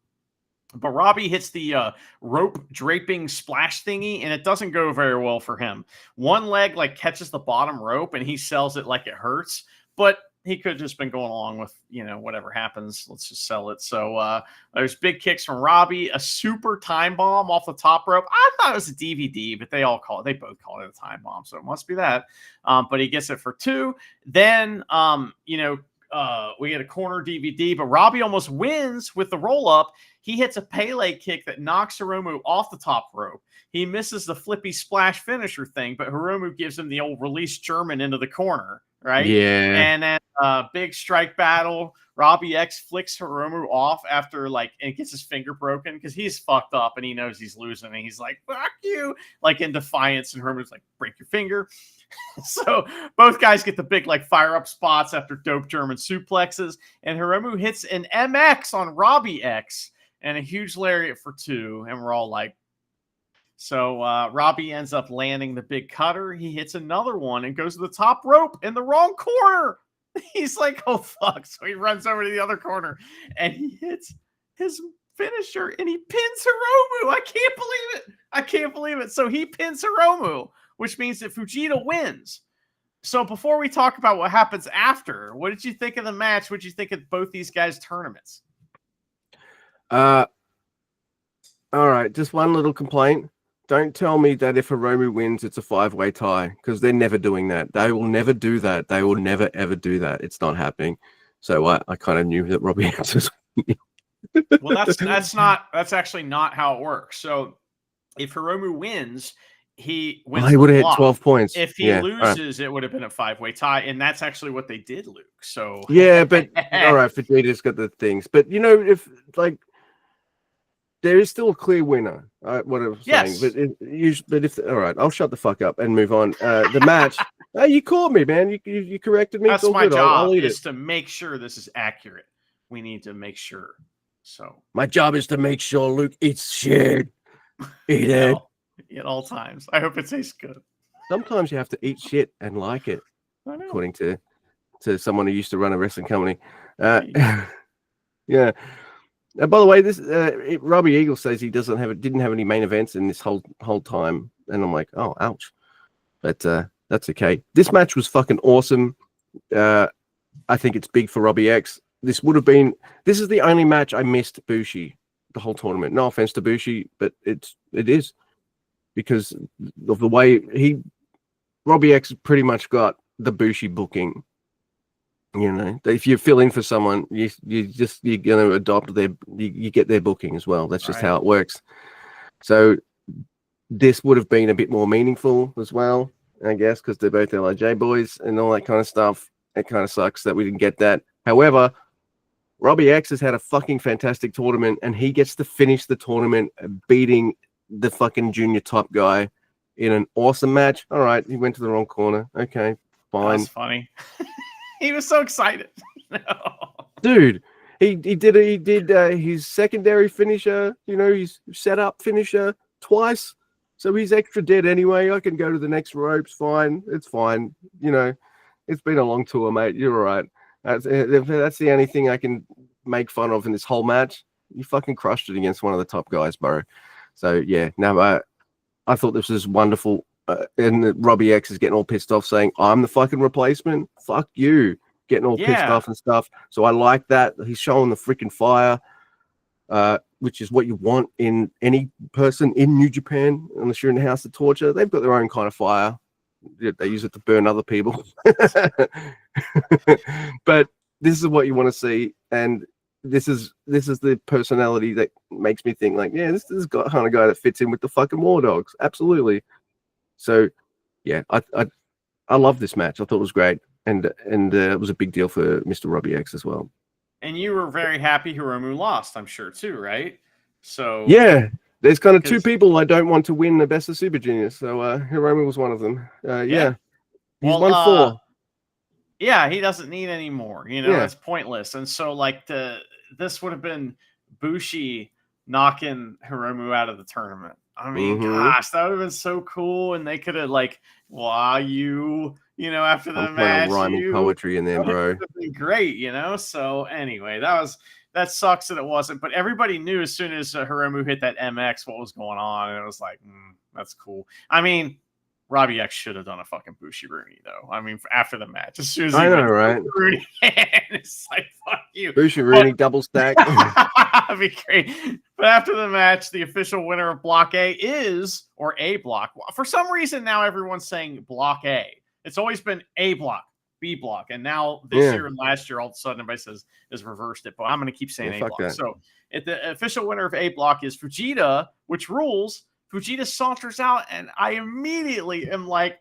but Robbie hits the rope draping splash thingy, and it doesn't go very well for him. One leg, catches the bottom rope, and he sells it like it hurts. But he could have just been going along with, whatever happens. Let's just sell it. So there's big kicks from Robbie, a super time bomb off the top rope. I thought it was a DVD, but they both call it a time bomb. So it must be that. But he gets it for 2. Then, we get a corner DVD, but Robbie almost wins with the roll up. He hits a Pele kick that knocks Hiromu off the top rope. He misses the flippy splash finisher thing, but Hiromu gives him the old release German into the corner, right? Yeah. And then big strike battle. Robbie X flicks Hiromu off after and gets his finger broken because he's fucked up and he knows he's losing. And he's like, fuck you, in defiance. And Hiromu's like, break your finger. So both guys get the big fire up spots after dope German suplexes. And Hiromu hits an MX on Robbie X and a huge lariat for 2. And we're all like, so Robbie ends up landing the big cutter. He hits another one and goes to the top rope in the wrong corner. He's like, oh, fuck. So he runs over to the other corner and he hits his finisher and he pins Hiromu. I can't believe it. So he pins Hiromu, which means that Fujita wins. So before we talk about what happens after, what did you think of the match? What did you think of both these guys' tournaments? All right. Just one little complaint. Don't tell me that if Hiromu wins, it's a 5-way tie, because they're never doing that. They will never do that. They will never, ever do that. It's not happening. So I kind of knew that Robbie X was Well, that's actually not how it works. So if Hiromu wins, he wins. He would have hit 12 points. If he loses, it would have been a 5-way tie, and that's actually what they did, Luke. So yeah, but all right, Vegeta's got the things. But if there is still a clear winner. What I was saying, but if all right, I'll shut the fuck up and move on. The match. You called me, man. You corrected me. That's it's all my good. job. I'll eat is it. to make sure this is accurate. We need to make sure. So my job is to make sure Luke eats shit. Eat it at all times. I hope it tastes good. Sometimes you have to eat shit and like it, according to someone who used to run a wrestling company. Yeah. By the way, this Robbie Eagle says he didn't have any main events in this whole time, and I'm like, oh, ouch. But that's okay. This match was fucking awesome. I think it's big for Robbie X. This is the only match I missed Bushi the whole tournament. No offense to Bushi, but it is because of the way Robbie X pretty much got the Bushi booking. If you fill in for someone, you're going to adopt you get their booking as well. That's just how it works. So this would have been a bit more meaningful as well, I guess, because they're both LIJ boys and all that kind of stuff. It kind of sucks that we didn't get that. However, Robbie X has had a fucking fantastic tournament, and he gets to finish the tournament beating the fucking junior top guy in an awesome match. All right, he went to the wrong corner. Okay, fine. That's funny. He was so excited. Dude, he did his secondary finisher, his setup finisher twice. So he's extra dead anyway. I can go to the next ropes. Fine. It's fine. It's been a long tour, mate. You're all right. That's the only thing I can make fun of in this whole match. You fucking crushed it against one of the top guys, bro. So yeah, no, I thought this was wonderful. And Robbie X is getting all pissed off saying, I'm the fucking replacement. Fuck you. Getting all pissed off and stuff. So I like that. He's showing the freaking fire, which is what you want in any person in New Japan, unless you're in the House of Torture. They've got their own kind of fire. They use it to burn other people. But this is what you want to see. And this is the personality that makes me think this is the kind of guy that fits in with the fucking War Dogs. Absolutely. So, yeah, I love this match. I thought it was great, and it was a big deal for Mr. Robbie X as well. And you were very happy Hiromu lost, I'm sure too, right? So yeah, there's kind of two people I don't want to win the Best of Super Juniors. So Hiromu was one of them. Yeah, he's won 4. Yeah, he doesn't need any more. It's pointless. And so this would have been Bushi knocking Hiromu out of the tournament. I mean, gosh, that would have been so cool, and they could have after the match, rhyming poetry in there, bro. That would have been great, So anyway, that sucks that it wasn't, but everybody knew as soon as Hiromu hit that MX what was going on, and it was like, that's cool. I mean, Robbie X should have done a fucking Bushirooney though. I mean, after the match, as soon as he I know, went right? Bushirooney, it's like fuck you. Bushirooney double stack. That'd be great. But after the match, the official winner of Block A is, or A block. For some reason, now everyone's saying Block A. It's always been A block, B block, and now this year and last year, all of a sudden, everybody says is reversed it. But I'm going to keep saying A block. That. So, the official winner of A block is Fujita, which rules. Fujita saunters out, and I immediately am like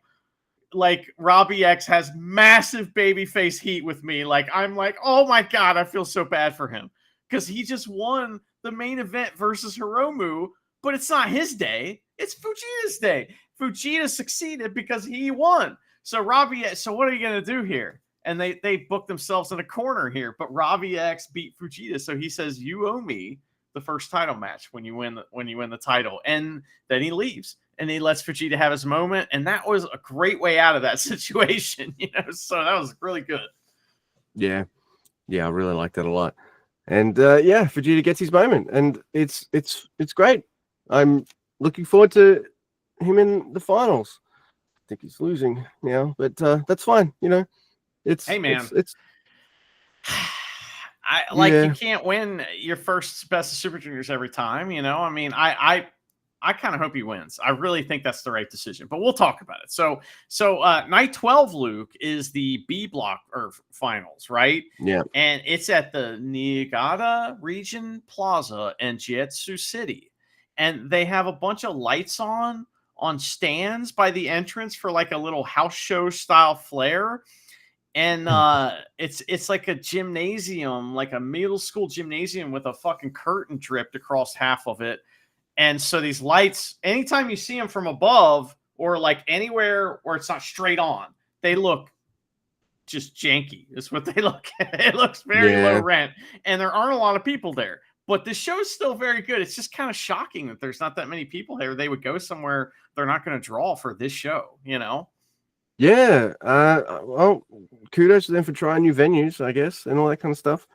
Robbie X has massive babyface heat with me. Like, I'm like, oh my God, I feel so bad for him because he just won the main event versus Hiromu, but it's not his day. It's Fujita's day. Fujita succeeded because he won. So Robbie X, so what are you going to do here? And they booked themselves in a corner here, but Robbie X beat Fujita. So he says, you owe me the first title match when you win the title. And then he leaves and he lets Fujita have his moment. And that was a great way out of that situation, so that was really good. Yeah. I really like that a lot. And Fujita gets his moment and it's great. I'm looking forward to him in the finals. I think he's losing now, but that's fine. It's hey man, it's you can't win your first Best of Super Juniors every time, I mean, I kind of hope he wins. I really think that's the right decision, but we'll talk about it. So night 12, Luke, is the B block or finals, right? Yeah. And it's at the Niigata Region Plaza in Jietsu City. And they have a bunch of lights on stands by the entrance for like a little house show style flair. And it's like a gymnasium, like a middle school gymnasium with a fucking curtain dripped across half of it. And so these lights, anytime you see them from above or like anywhere where it's not straight on, they look just janky. Is what they look. It looks very low rent. And there aren't a lot of people there. But the show's still very good. It's just kind of shocking that there's not that many people there. They would go somewhere they're not going to draw for this show, Yeah. Well, kudos to them for trying new venues, I guess, and all that kind of stuff.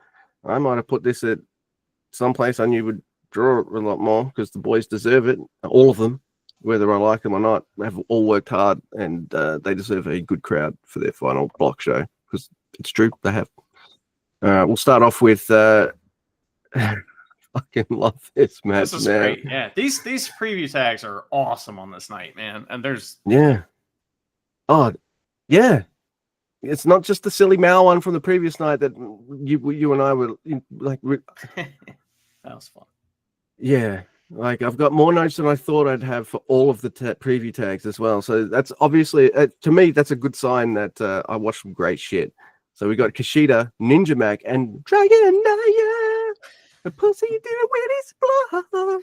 I might have put this at some place I knew would draw a lot more because the boys deserve it. All of them, whether I like them or not, have all worked hard and they deserve a good crowd for their final block show because it's true. They have. We'll start off with fucking love this match. This is great. Yeah. These preview tags are awesome on this night, man. And there's it's not just the silly Mao one from the previous night that you and I were like. That was fun. Yeah, like I've got more notes than I thought I'd have for all of the preview tags as well. So that's obviously, to me, that's a good sign that I watched some great shit. So we got Kushida, Ninja Mac, and Dragon Naya. The pussy didn't win his blood.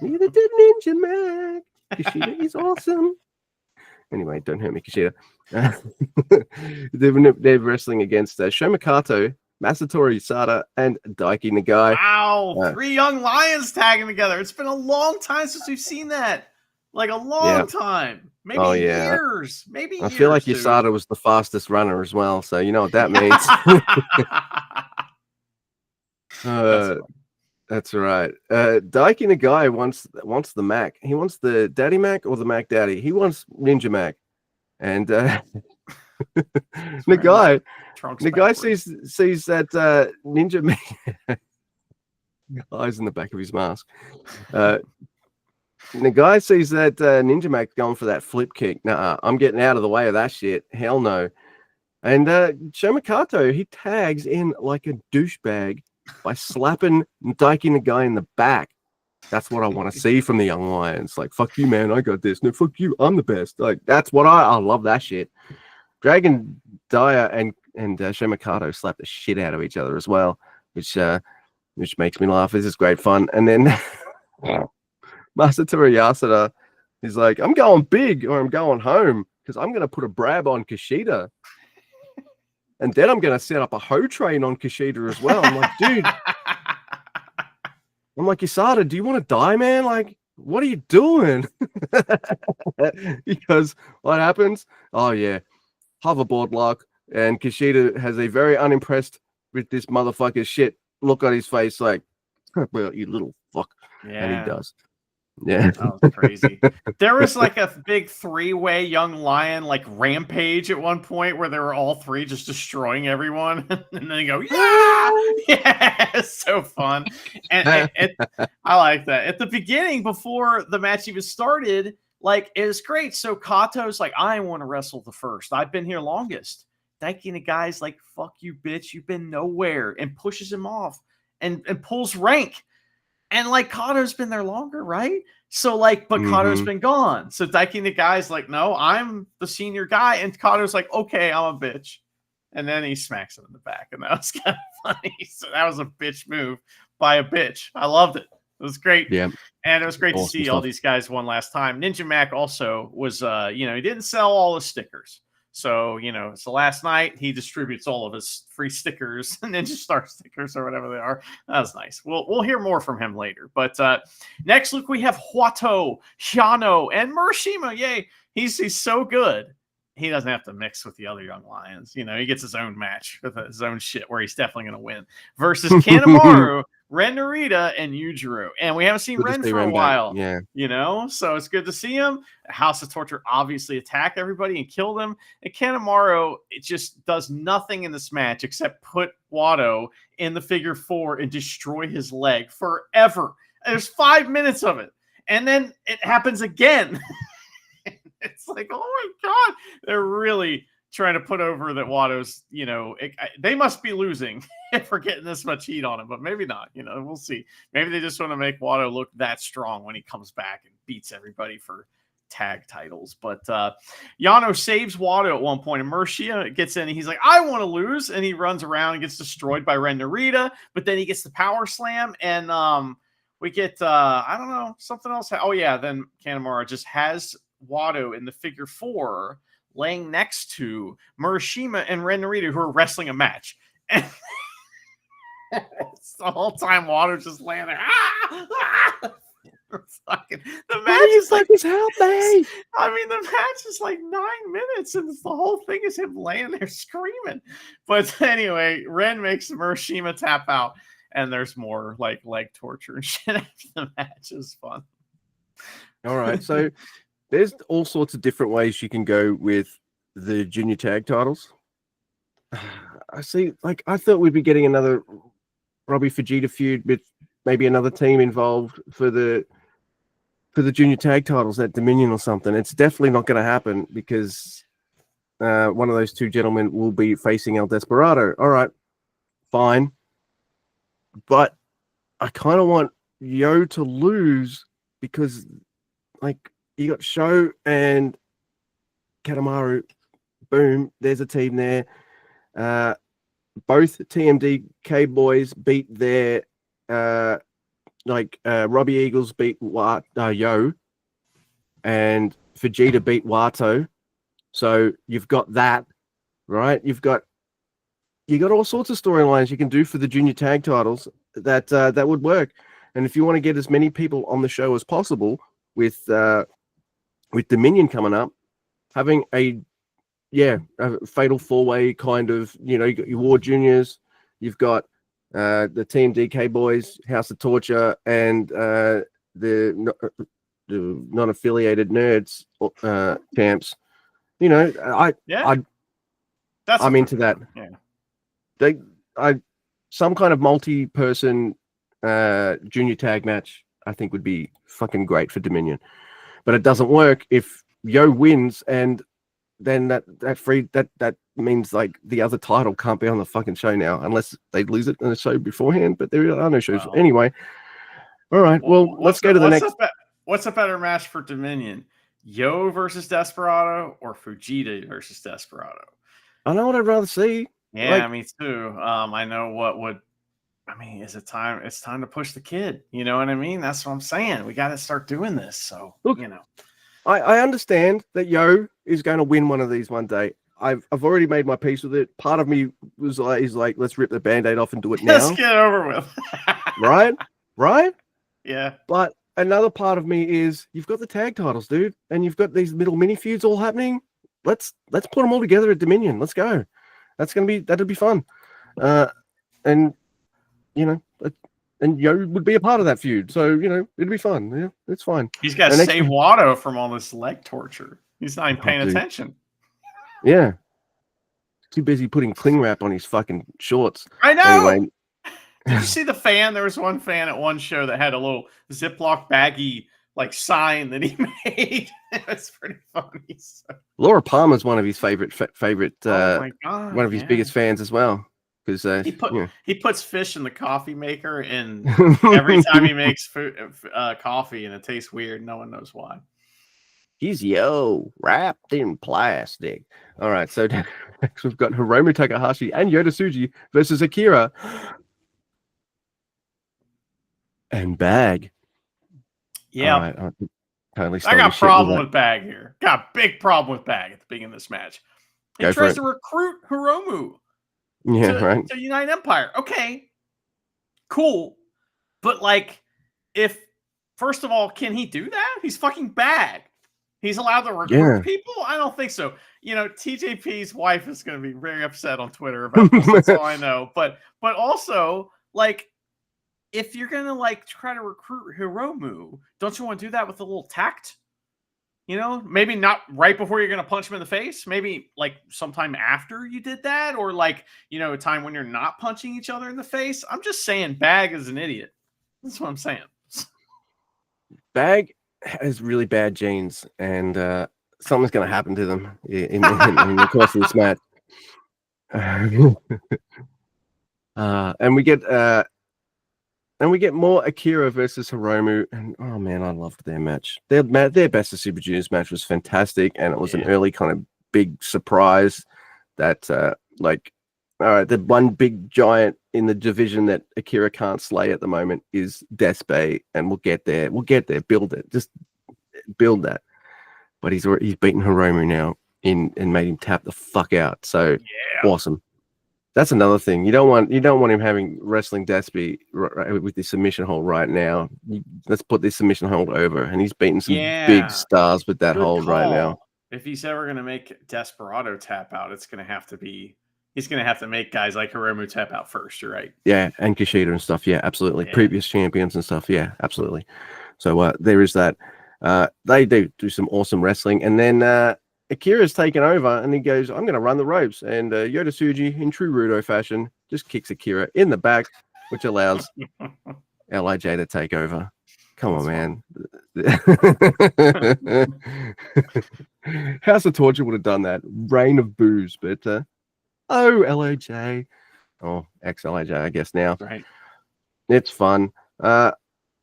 Neither did Ninja Mac. Kushida is awesome. Anyway, don't hurt me, Kushida. They're wrestling against Sho Mikato, Masatori Sada, and Daiki Nagai. Wow, 3 young lions tagging together. It's been a long time since we've seen that. Like a long time. Maybe years. Maybe I feel like Yasada was the fastest runner as well, so you know what that means. That's right. Daiki Nagai wants the Mac. He wants the Daddy Mac or the Mac Daddy. He wants Ninja Mac. And Nagai sees that Ninja Mac eyes in the back of his mask. Nagai sees that Ninja Mac going for that flip kick. Nah, I'm getting out of the way of that shit. Hell no. And Sho Mikato, he tags in like a douchebag by slapping Daiki Nagai in the back. That's what I want to see from the Young Lions. Like, fuck you, man. I got this. No, fuck you. I'm the best. Like, that's what I love that shit. Dragon Dyer and Sho Mikato slap the shit out of each other as well, which makes me laugh. This is great fun. And then Masatori Yasuda is like, I'm going big or I'm going home because I'm going to put a brab on Kushida. And then I'm going to set up a hoe train on Kushida as well. I'm like, dude. I'm like, Yasada, do you want to die, man? Like, what are you doing? Because what happens? Oh, yeah. Hoverboard lock. And Kushida has a very unimpressed with this motherfucker's shit look on his face like, well, you little fuck. Yeah. And he does. Yeah. That was crazy. There was like a big three-way Young Lion like rampage at one point where they were all three just destroying everyone, and then they go, yeah, yeah, it's so fun. And I like that. At the beginning, before the match even started, like it was great. So Kato's like, I want to wrestle the first. I've been here longest. Thanking the guy's like, fuck you, bitch. You've been nowhere, and pushes him off and pulls rank. And like Kato's been there longer, right? So like, but Kato's been gone. So Daiki Nagai's like, no, I'm the senior guy. And Kato's like, okay, I'm a bitch. And then he smacks him in the back. And that was kind of funny. So that was a bitch move by a bitch. I loved it. It was great. Yeah. And it was great to see all these guys one last time. Ninja Mac also was, he didn't sell all the stickers. So, it's the last night. He distributes all of his free stickers, Ninja Star stickers or whatever they are. That was nice. We'll hear more from him later. But next, look, we have Huato, Yano, and Murashima. Yay. He's so good. He doesn't have to mix with the other Young Lions. He gets his own match with his own shit where he's definitely going to win versus Kanemaru, Ren Narita, and Yujiro. And we haven't seen Ren for a while. Yeah. So it's good to see him. House of Torture obviously attack everybody and kill them. And Kanemaru, it just does nothing in this match except put Watto in the figure 4 and destroy his leg forever. There's 5 minutes of it. And then it happens again. It's like, oh my God, they're really trying to put over that Watto's, they must be losing if we're getting this much heat on him, but maybe not, we'll see. Maybe they just want to make Watto look that strong when he comes back and beats everybody for tag titles. But Yano saves Watto at one point, and Murashima gets in and he's like, I want to lose. And he runs around and gets destroyed by Ren Narita, but then he gets the power slam and we get, I don't know, something else. Oh yeah. Then Kanemaru just has Watto in the figure 4 laying next to Murashima and Ren Narita, who are wrestling a match. And the whole time Watto's just laying there. The match is like his help, me. I mean, the match is like 9 minutes, and the whole thing is him laying there screaming. But anyway, Ren makes Murashima tap out, and there's more like leg torture and shit after the match. Is fun. All right, so there's all sorts of different ways you can go with the junior tag titles. I see, like, I thought we'd be getting another Robbie Fujita feud with maybe another team involved for the junior tag titles at Dominion or something. It's definitely not going to happen because one of those two gentlemen will be facing El Desperado. All right, fine. But I kind of want Yo to lose because, like, you got Sho and Kanemaru. Boom, there's a team there. Both TMDK boys beat their Robbie Eagles beat Yo, and Fujita beat Wato. So you've got that, right? You got all sorts of storylines you can do for the junior tag titles that would work. And if you want to get as many people on the show as possible with Dominion coming up, having a fatal 4-way kind of, you got your War Juniors, you've got the Team DK boys, House of Torture, and the non-affiliated nerds camps. I'm into that. Yeah. Some kind of multi-person junior tag match, I think, would be fucking great for Dominion. But it doesn't work if Yo wins, and then that means like the other title can't be on the fucking show now unless they lose it in the show beforehand. But there are no shows anyway. All right, well, let's go to the next. What's a better match for Dominion? Yo versus Desperado or Fujita versus Desperado? I know what I'd rather see. Yeah, me too. I know what would. I mean, is it time? It's time to push the kid. You know what I mean? That's what I'm saying. We got to start doing this. So, look, I understand that Yo is going to win one of these one day. I've already made my peace with it. Part of me is like, let's rip the Band-Aid off and do it now. Let's get it over with. Right? Yeah. But another part of me is, you've got the tag titles, dude, and you've got these middle mini feuds all happening. Let's put them all together at Dominion. Let's go. That'll be fun. And and would be a part of that feud. So it'd be fun. Yeah, it's fine. He's got to save Watto from all this leg torture. He's not even paying attention. Yeah. Too busy putting cling wrap on his fucking shorts. I know. Anyway. Did you see the fan? There was one fan at one show that had a little Ziploc baggy sign that he made. It was pretty funny. So. Laura Palmer's one of his favorite. Oh my God, one of his biggest fans as well. Because he puts fish in the coffee maker, and every time he makes coffee, and it tastes weird. No one knows why. He's wrapped in plastic. All right, so next we've got Hiromu Takahashi and Yota Tsuji versus Akira and Bag. Yeah, right, totally. I got a problem with Bag here. Got a big problem with Bag at the beginning of this match. He tries to recruit Hiromu. To United Empire. Okay, cool, but if first of all, can he do that? He's fucking Bag. He's allowed to recruit people? I don't think so. TJP's wife is going to be very upset on Twitter about this. That's all I know. But also, if you're going to try to recruit Hiromu, don't you want to do that with a little tact? Maybe not right before you're going to punch him in the face. Maybe sometime after you did that, or a time when you're not punching each other in the face. I'm just saying, Bag is an idiot. That's what I'm saying. Bag has really bad genes, and something's going to happen to them in the course of this match. And we get more Akira versus Hiromu, and oh man, I loved their match. Their Best of Super Juniors match was fantastic, and it was an early kind of big surprise that all right, the one big giant in the division that Akira can't slay at the moment is Despe, and we'll get there. Build it. Just build that. But he's beaten Hiromu now and made him tap the fuck out. So awesome. That's another thing. You don't want him having wrestling Despe with the submission hold right now. Let's put this submission hold over, and he's beating some big stars with that hold right now. If he's ever going to make Desperado tap out, he's going to have to make guys like Hiromu tap out first. You're right. Yeah, and Kushida and stuff. Yeah, absolutely. Yeah. Previous champions and stuff. Yeah, absolutely. So there is that. They do some awesome wrestling, and then Akira's taken over, and he goes, "I'm going to run the ropes." And Yota Tsuji, in true Rudo fashion, just kicks Akira in the back, which allows LIJ to take over. Come on, man. House of Torture would have done that. Rain of boos, but LIJ. Oh, ex-LIJ, I guess now. Right. It's fun.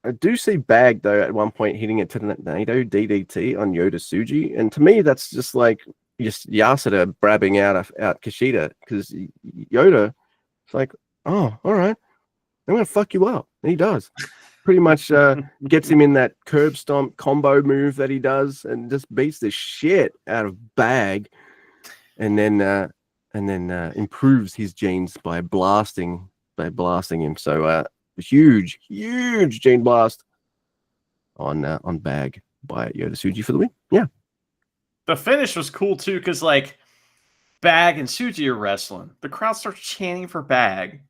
I do see Bag, though, at one point hitting a tornado DDT on Yota Tsuji. And to me, that's just Yasuda brabbing out Kushida, because Yota, it's like, oh, all right, I'm going to fuck you up. And he does. Pretty much gets him in that curb stomp combo move that he does, and just beats the shit out of Bag. And then improves his genes by blasting him. So huge gene blast on Bag by Yota Tsuji for the win. Yeah, the finish was cool too, because Bag and Tsuji are wrestling. The crowd starts chanting for Bag.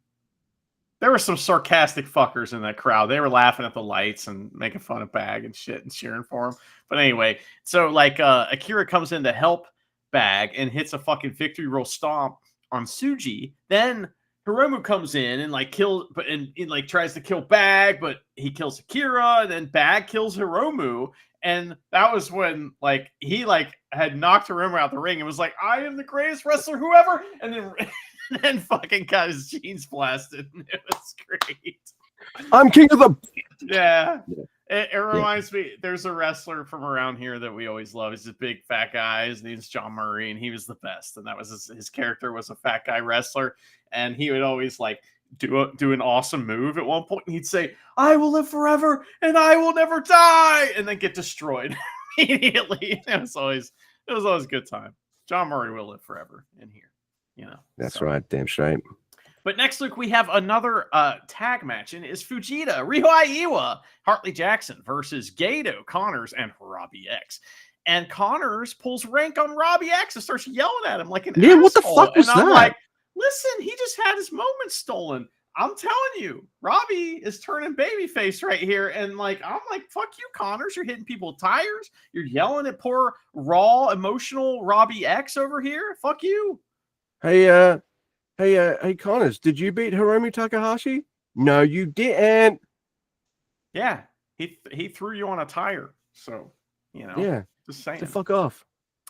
There were some sarcastic fuckers in that crowd. They were laughing at the lights and making fun of Bag and shit and cheering for him. But anyway, so Akira comes in to help Bag and hits a fucking victory roll stomp on Tsuji. Then Hiromu comes in and kills, but tries to kill Bag, but he kills Akira, and then Bag kills Hiromu. And that was when he had knocked Hiromu out the ring and was like, "I am the greatest wrestler, whoever," and then fucking got his jeans blasted. It was great. I'm king of the. Yeah. It reminds me, there's a wrestler from around here that we always love. He's a big fat guy. His name's John Murray, and he was the best. And that was his character was a fat guy wrestler. And he would always do an awesome move at one point. And he'd say, "I will live forever and I will never die," and then get destroyed immediately. It was always a good time. John Murray will live forever in here. That's right. Damn straight. But next week, we have another tag match, and it's Fujita, Rihoi Iwa, Hartley Jackson versus Gato, Connors, and Robbie X. And Connors pulls rank on Robbie X and starts yelling at him like an asshole. What the fuck was that? I'm like, listen, he just had his moment stolen. I'm telling you, Robbie is turning babyface right here. And like, I'm like, fuck you, Connors. You're hitting people with tires. You're yelling at poor, raw, emotional Robbie X over here. Fuck you. Hey, Connors, did you beat Hiromu Takahashi? No, you didn't. Yeah. He threw you on a tire. So, Yeah, just saying. so fuck off.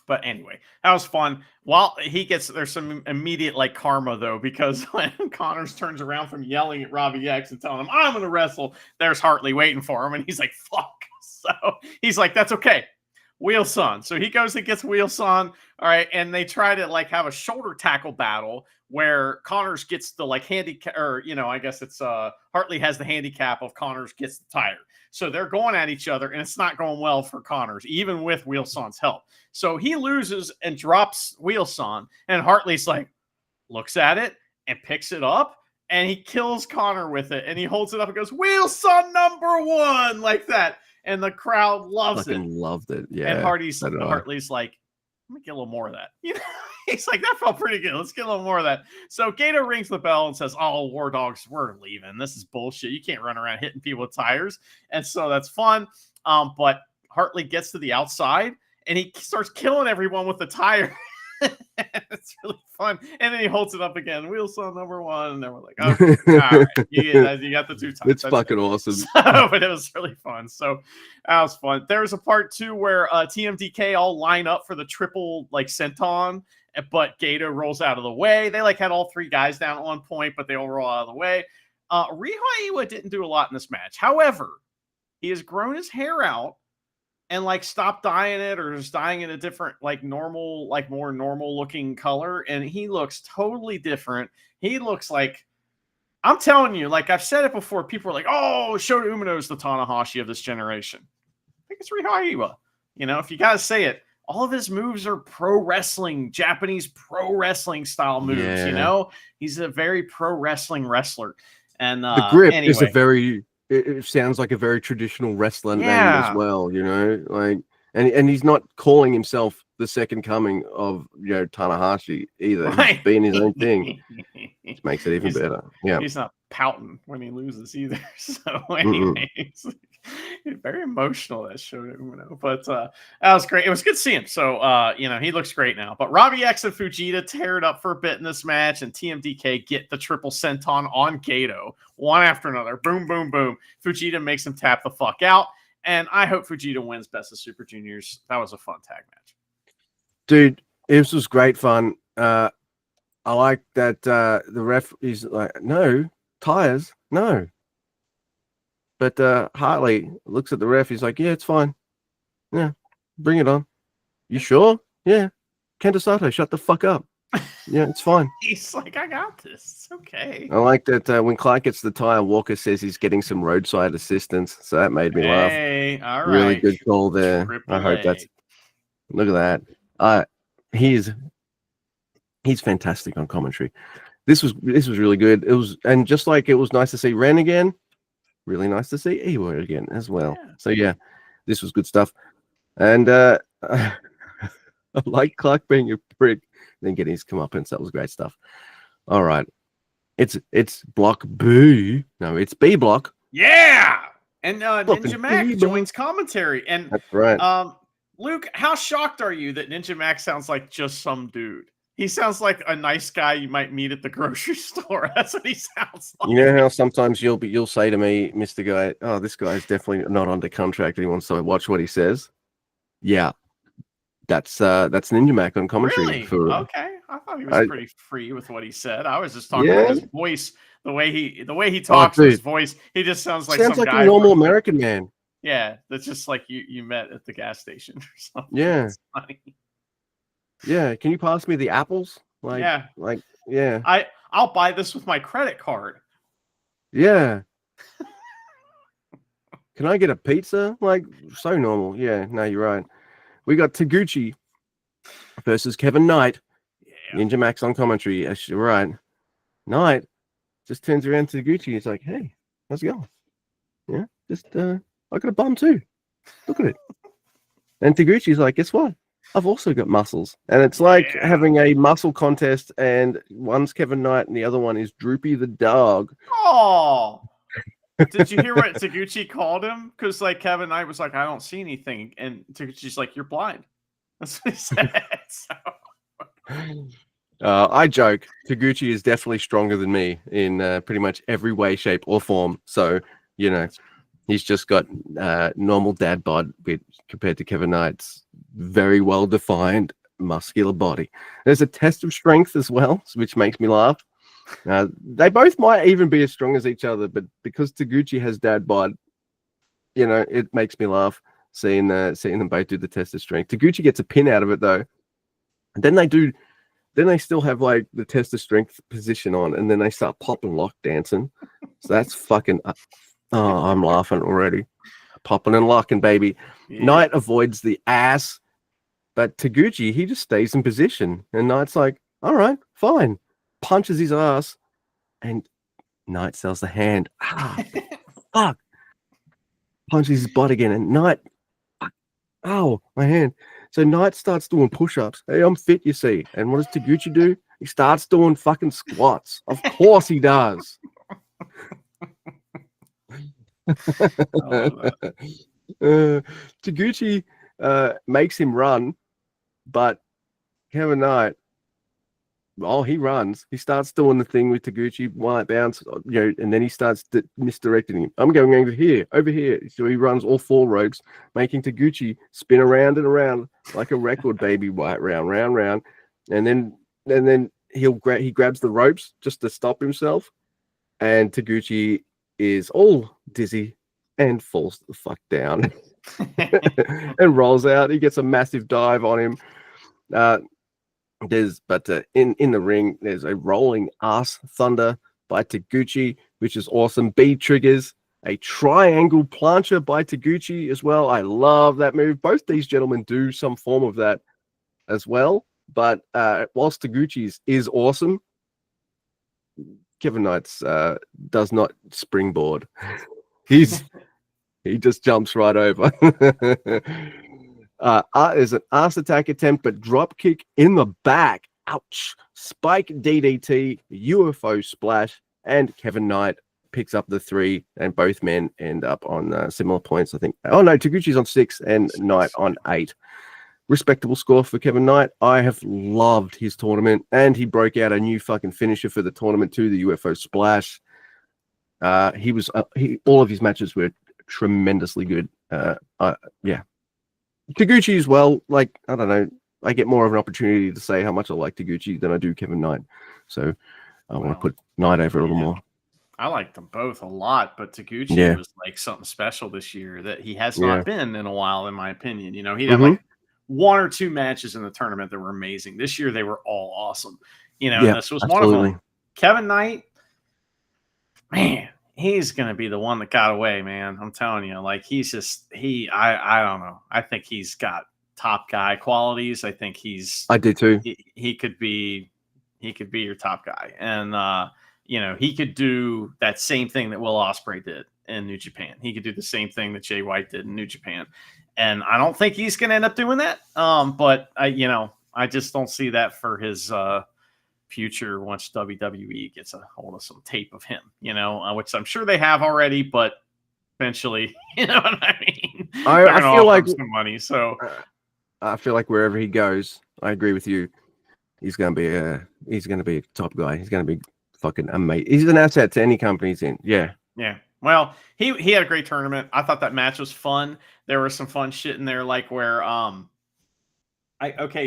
But anyway, that was fun. While there's some immediate like karma though, because when Connors turns around from yelling at Robbie X and telling him, I'm going to wrestle, there's Hartley waiting for him. And he's like, fuck. So he's like, that's okay. Wheel Son. So he goes and gets Wheel Son. All right. And they try to like have a shoulder tackle battle where Connors gets the like handicap, or, I guess it's Hartley has the handicap of Connors gets the tire. So they're going at each other, and it's not going well for Connors, even with Wheel Son's help. So he loses and drops Wheel Son, and Hartley's like, looks at it and picks it up, and he kills Connor with it, and he holds it up and goes, Wheel Son #1, like that. And the crowd loves it. Loved it. Yeah. And Hartley's like, let me get a little more of that. He's like, that felt pretty good. Let's get a little more of that. So Gato rings the bell and says, oh, War Dogs, we're leaving. This is bullshit. You can't run around hitting people with tires. And so that's fun. But Hartley gets to the outside and he starts killing everyone with the tire. It's really fun. And then he holds it up again. Wheel Son #1. And then we're like, okay, all right. You got the 2 times. It's fucking awesome. So, but it was really fun. So that was fun. There's a part 2 where TMDK all line up for the triple like senton, but Gato rolls out of the way. They like had all 3 guys down at one point, but they all roll out of the way. Rihaiwa didn't do a lot in this match. However, he has grown his hair out and like stopped dyeing it, or is dyeing in a different, like normal, like more normal looking color. And he looks totally different. He looks like, I'm telling you, like I've said it before, people are like, oh, Shota Umino is the Tanahashi of this generation. I think it's Rihaiwa. If you got to say it, all of his moves are pro wrestling, Japanese pro wrestling style moves. Yeah. He's a very pro wrestling wrestler. And the grip anyway. is a very, it sounds like a very traditional wrestler name as well, like, and he's not calling himself the second coming of Tanahashi either. Right. He's being his own thing, which makes it even better. Yeah, he's not pouting when he loses either. So anyways, very emotional, that Shota Umino. But that was great. It was good to see him. So he looks great now. But Robbie X and Fujita tear it up for a bit in this match, and TMDK get the triple senton on Gato, one after another. Boom, boom, boom. Fujita makes him tap the fuck out. And I hope Fujita wins Best of Super Juniors. That was a fun tag match. Dude, this was great fun. I like that the ref is like, no, tires, no. But Hartley looks at the ref. He's like, yeah, it's fine. Yeah, bring it on. You sure? Yeah. Kenta Sato, shut the fuck up. Yeah, it's fine. He's like, I got this. It's okay. I like that when Clark gets the tire, Walker says he's getting some roadside assistance. So that made me laugh. All right. Really good call there. Triple I hope A. that's. Look at that. He's fantastic on commentary. This was really good. It was, and just like it was nice to see Ren again, really nice to see Iwa again as well. Yeah. So yeah, this was good stuff. And I like Clark being a prick, then getting his comeuppance. That was great stuff. All right, it's block B. No, it's B block. Yeah, and Ninja Mac joins commentary, and that's right. Luke, how shocked are you that Ninja Mac sounds like just some dude? He sounds like a nice guy you might meet at the grocery store. That's what he sounds like. You know how sometimes you'll say to me, Mr. Guy, oh, this guy's definitely not under contract and he wants to watch what he says. Yeah. That's Ninja Mac on commentary. Really? Okay. I thought he was pretty free with what he said. I was just talking about his voice, the way he talks, his voice. He just sounds like some guy a normal American man. Yeah, that's just like you met at the gas station or something. Yeah. Yeah, can you pass me the apples? Yeah. Yeah. I'll buy this with my credit card. Yeah. Can I get a pizza? Like, so normal. Yeah, no, you're right. We got Taguchi versus Kevin Knight. Yeah. Ninja Max on commentary. Yes, you're right. Knight just turns around to Taguchi. He's like, hey, how's it going? Yeah, just I got a bum too. Look at it. And Taguchi's like, guess what? I've also got muscles. And it's like Yeah. having a muscle contest, and one's Kevin Knight and the other one is Droopy the dog. Oh, did you hear what Taguchi called him? Because like Kevin Knight was like, I don't see anything, and Taguchi's like, you're blind. That's what he said. So, I joke. Taguchi is definitely stronger than me in pretty much every way, shape, or form. So, he's just got normal dad bod compared to Kevin Knight's very well defined muscular body. There's a test of strength as well, which makes me laugh. They both might even be as strong as each other, but because Taguchi has dad bod, it makes me laugh seeing them both do the test of strength. Taguchi gets a pin out of it though, and then they still have like the test of strength position on, and then they start popping lock dancing. So that's fucking. Oh, I'm laughing already. Popping and locking, baby. yeah. Knight avoids the ass, but Taguchi, he just stays in position. And Knight's like, all right, fine. Punches his ass, and Knight sells the hand. Ah, fuck. Punches his butt again, and Knight, ow, my hand. So Knight starts doing push-ups. Hey, I'm fit, you see. And what does Taguchi do? He starts doing fucking squats. Of course he does. Taguchi makes him run, but Kevin Knight, he runs. He starts doing the thing with Taguchi, white bounce, and then he starts misdirecting him. I'm going over here. So he runs all four ropes, making Taguchi spin around and around like a record, baby, white round, round, and then he grabs the ropes just to stop himself, and Taguchi is all dizzy and falls the fuck down and rolls out. He gets a massive dive on him. In the ring, there's a rolling ass thunder by Taguchi, which is awesome. B triggers a triangle plancher by Taguchi as well. I love that move. Both these gentlemen do some form of that as well. But whilst Taguchi's is awesome, Kevin Knight's does not springboard. He just jumps right over. There's an ass attack attempt, but drop kick in the back. Ouch. Spike DDT, UFO splash, and Kevin Knight picks up the 3, and both men end up on similar points, I think. Oh, no, Taguchi's on 6 and Knight on 8. Respectable score for Kevin Knight. I have loved his tournament, and he broke out a new fucking finisher for the tournament too, the UFO splash. All of his matches were tremendously good. Yeah. Taguchi as well. Like, I don't know. I get more of an opportunity to say how much I like Taguchi than I do Kevin Knight. So I want to put Knight over a little more. I like them both a lot, but Taguchi was like something special this year that he has not been in a while, in my opinion. He had like 1 or 2 matches in the tournament that were amazing. This year they were all awesome. And this was one of them. Kevin Knight, man, he's gonna be the one that got away, man. I'm telling you, like he's just I don't know. I think he's got top guy qualities. I think I do too. He could be your top guy, and he could do that same thing that Will Ospreay did in New Japan. He could do the same thing that Jay White did in New Japan, and I don't think he's gonna end up doing that. But I just don't see that for his future once WWE gets a hold of some tape of him, which I'm sure they have already, but eventually, you know what I mean? I feel like some money. So I feel like wherever he goes, I agree with you. He's gonna be a top guy. He's gonna be fucking amazing. He's an asset to any company he's in. Yeah. Yeah. Well, he had a great tournament. I thought that match was fun. There was some fun shit in there, like where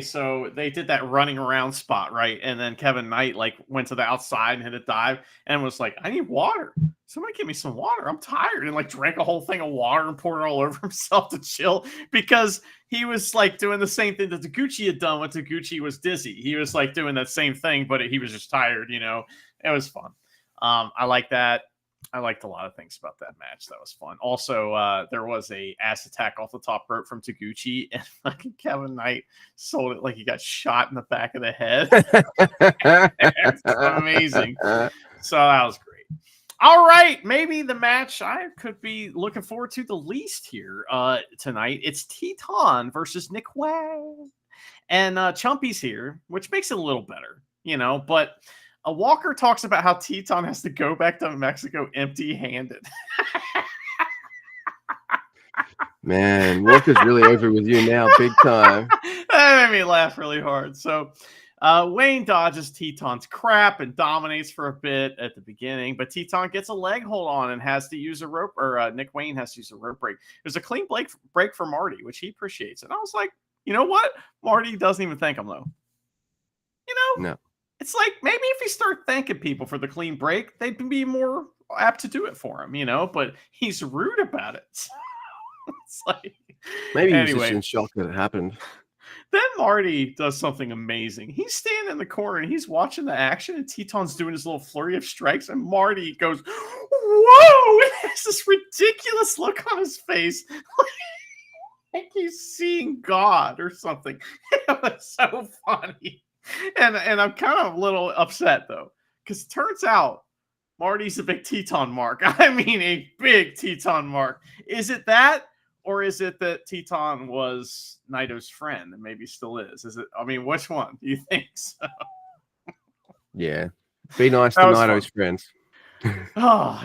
so they did that running around spot, right? And then Kevin Knight like went to the outside and hit a dive and was like, I need water. Somebody give me some water. I'm tired. And like drank a whole thing of water and poured it all over himself to chill because he was like doing the same thing that Taguchi had done when Taguchi was dizzy. He was like doing that same thing, but he was just tired, It was fun. I like that. I liked a lot of things about that match. That was fun. Also, there was a ass attack off the top rope from Taguchi, and fucking Kevin Knight sold it like he got shot in the back of the head. It's amazing. So that was great. All right, maybe the match I could be looking forward to the least here tonight. It's Teton versus Nick Wang. And Chumpy's here, which makes it a little better, but Walker talks about how Teton has to go back to Mexico empty-handed. Man, Walker's really over with you now, big time. That made me laugh really hard. So Wayne dodges Teton's crap and dominates for a bit at the beginning, but Teton gets a leg hold on and has to use a rope, or Nick Wayne has to use a rope break. There's a clean break for Marty, which he appreciates. And I was like, you know what? Marty doesn't even thank him, though. No. It's like, maybe if you start thanking people for the clean break, they'd be more apt to do it for him, but he's rude about it. It's like, maybe he was just in shock that it happened. Then Marty does something amazing. He's standing in the corner and he's watching the action, and Teton's doing his little flurry of strikes, and Marty goes, "Whoa!" And has this ridiculous look on his face, like he's seeing God or something. It was so funny, and I'm kind of a little upset though, because it turns out Marty's a big Teton mark. I mean, a big Teton mark. Is it that? Or is it that Teton was Naito's friend and maybe still is? Which one do you think so? Yeah. Be nice to Naito's friends.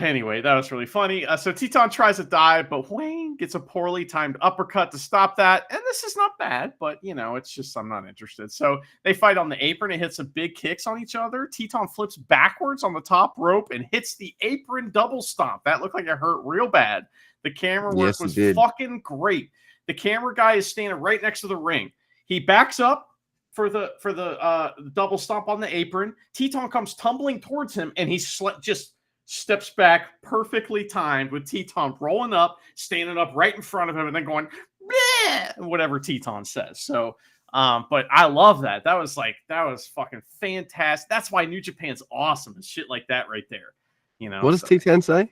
Anyway, that was really funny. So Teton tries to dive, but Wayne gets a poorly timed uppercut to stop that. And this is not bad, but, it's just I'm not interested. So they fight on the apron and hit some big kicks on each other. Teton flips backwards on the top rope and hits the apron double stomp. That looked like it hurt real bad. The camera work was fucking great. The camera guy is standing right next to the ring. He backs up for the double stomp on the apron. Teton comes tumbling towards him, and he just steps back, perfectly timed, with Teton rolling up, standing up right in front of him, and then going, bleh, whatever Teton says. So, but I love that. That was fucking fantastic. That's why New Japan's awesome and shit like that right there. What does Teton say?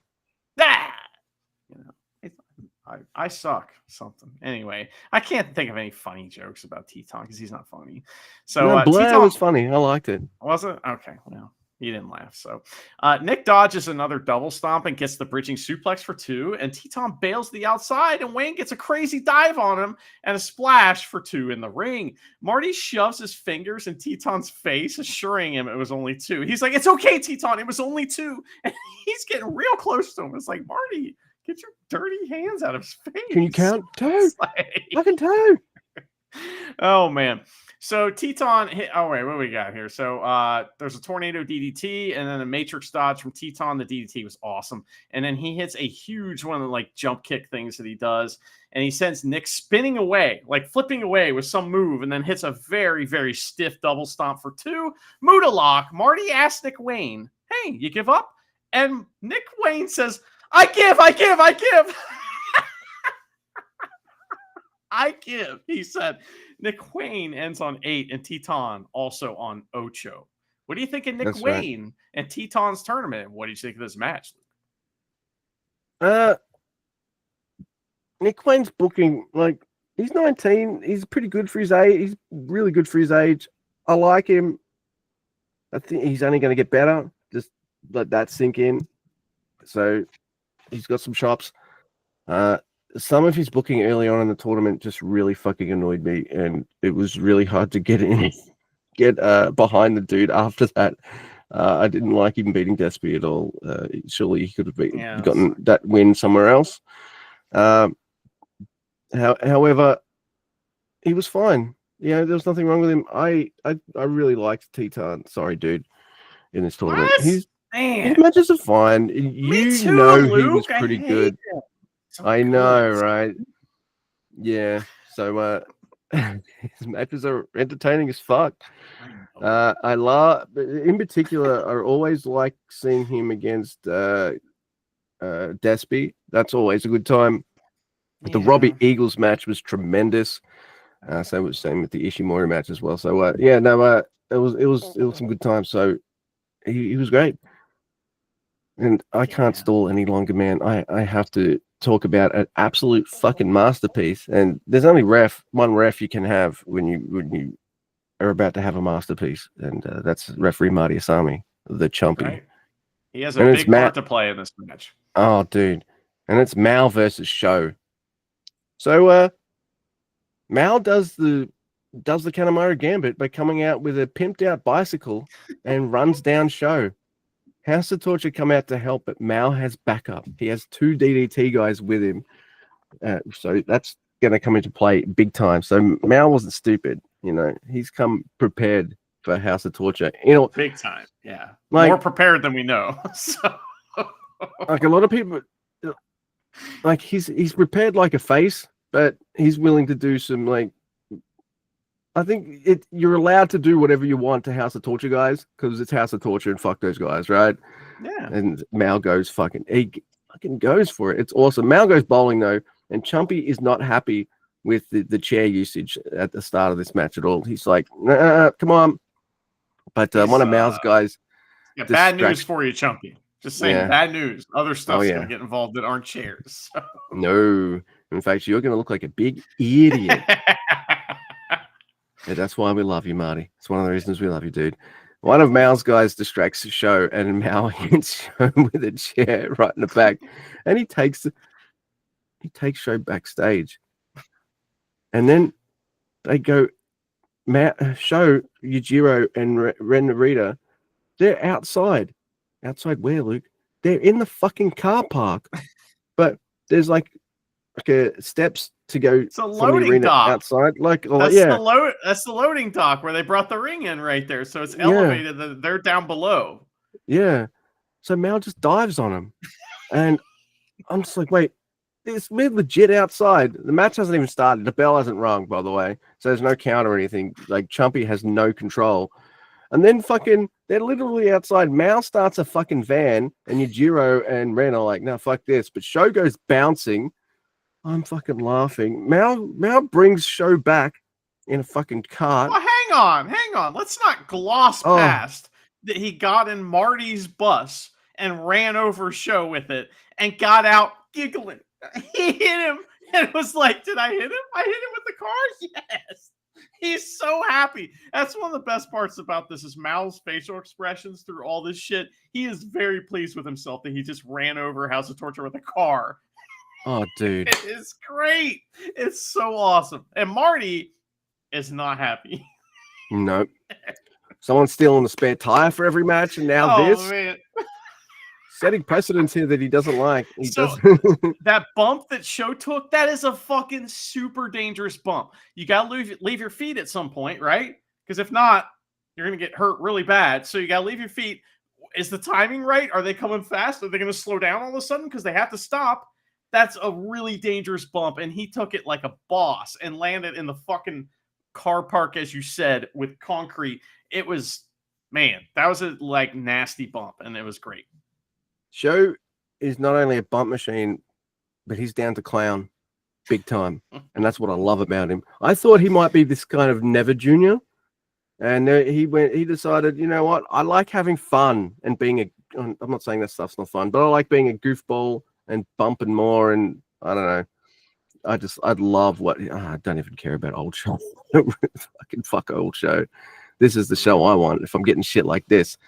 I suck something. Anyway, I can't think of any funny jokes about Teton because he's not funny. So Blair was funny. I liked it. Was it? Okay. Well, you didn't laugh. So Nick dodges another double stomp and gets the bridging suplex for 2. And Teton bails the outside, and Wayne gets a crazy dive on him and a splash for 2 in the ring. Marty shoves his fingers in Teton's face, assuring him it was only 2. He's like, "It's okay, Teton. It was only 2." And he's getting real close to him. It's like, Marty, get your dirty hands out of his face. Can you count 2? I can 2. Oh, man. So Teton hit. Oh, wait, what do we got here? So there's a tornado DDT and then a matrix dodge from Teton. The DDT was awesome. And then he hits a huge one of the jump kick things that he does. And he sends Nick spinning away, flipping away with some move, and then hits a very, very stiff double stomp for 2. Muda lock. Marty asks Nick Wayne, "Hey, you give up?" And Nick Wayne says, I give. I give, he said. Nick Wayne ends on 8 and Teton also on 8. What do you think of Nick Wayne and Teton's tournament? What do you think of this match? Nick Wayne's booking, he's 19. He's pretty good for his age. He's really good for his age. I like him. I think he's only going to get better. Just let that sink in. So he's got some chops. Some of his booking early on in the tournament just really fucking annoyed me, and it was really hard to get behind the dude after that. I didn't like him beating Despy at all. Surely he could have gotten that win somewhere else. However, he was fine. There was nothing wrong with him. I really liked Teton. Sorry, dude. In this tournament, his matches are fine. Luke. He was pretty good. I know, right? Yeah. So his matches are entertaining as fuck. I love, in particular, I always like seeing him against Despy. That's always a good time. The Robbie Eagles match was tremendous. Same with the Ishimori match as well. So it was some good times. So he was great. And I can't stall any longer, man. I have to talk about an absolute fucking masterpiece. And there's only one ref you can have when you are about to have a masterpiece, and that's referee Marty Asami, the Chumpy. Right. He has a big part to play in this match. Oh, dude. And it's Mal versus Show. So Mal does the does the Kanemaru Gambit by coming out with a pimped out bicycle and runs down Show. House of Torture come out to help, but Mao has backup. He has 2 DDT guys with him. So that's going to come into play big time. So Mao wasn't stupid. You know, he's come prepared for House of Torture. You know, big time. Yeah. Like, more prepared than we know. So. Like a lot of people, like he's prepared like a face, but he's willing to do some like. I think you're allowed to do whatever you want to House of Torture guys because it's House of Torture and fuck those guys, right? Yeah. And Mao goes he fucking goes for it. It's awesome. Mao goes bowling though, and Chumpy is not happy with the chair usage at the start of this match at all. He's like, nah, come on. But one of Mao's guys. Yeah, bad news for you, Chumpy. Just saying, bad news. Other stuff's going to get involved that aren't chairs. So. No. In fact, you're going to look like a big idiot. Yeah, that's why we love you, Marty. It's one of the reasons we love you, dude. One of Mao's guys distracts the Show, and Mao hits Show with a chair right in the back. And he takes Show backstage. And then they go, Show, Yujiro, and Ren Narita, they're outside. Outside where, Luke? They're in the fucking car park. But there's like steps to go. It's a loading dock outside. That's the loading dock where they brought the ring in right there. So it's elevated. They're down below. Yeah. So Mao just dives on him. And I'm just like, wait, it's legit outside. The match hasn't even started. The bell hasn't rung, by the way. So there's no count or anything. Like Chumpy has no control. And then they're literally outside. Mao starts a fucking van, and Yujiro and Ren are like, no, fuck this. But Show goes bouncing. I'm fucking laughing. Mao brings Show back in a fucking cart. Well, hang on. Let's not gloss past that he got in Marty's bus and ran over Show with it and got out giggling. He hit him and was like, did I hit him? I hit him with the car? Yes. He's so happy. That's one of the best parts about this is Mao's facial expressions through all this shit. He is very pleased with himself that he just ran over House of Torture with a car. Oh, dude. It is great. It's so awesome. And Marty is not happy. Nope. Someone's stealing the spare tire for every match, and now this. Man. Setting precedents here that he doesn't like. That bump that Show took, that is a fucking super dangerous bump. You got to leave your feet at some point, right? Because if not, you're going to get hurt really bad. So you got to leave your feet. Is the timing right? Are they coming fast? Are they going to slow down all of a sudden because they have to stop? That's a really dangerous bump, and he took it like a boss and landed in the fucking car park, as you said, with concrete. It was, man, that was a like nasty bump, and it was great. Show is not only a bump machine, but he's down to clown big time. And that's what I love about him. I thought he might be this kind of Never Junior. And he decided, you know what? I like having fun and being I'm not saying that stuff's not fun, but I like being a goofball and bumping more. And I don't know. I'd love I don't even care about old Show. Fucking fuck old Show. This is the Show I want if I'm getting shit like this.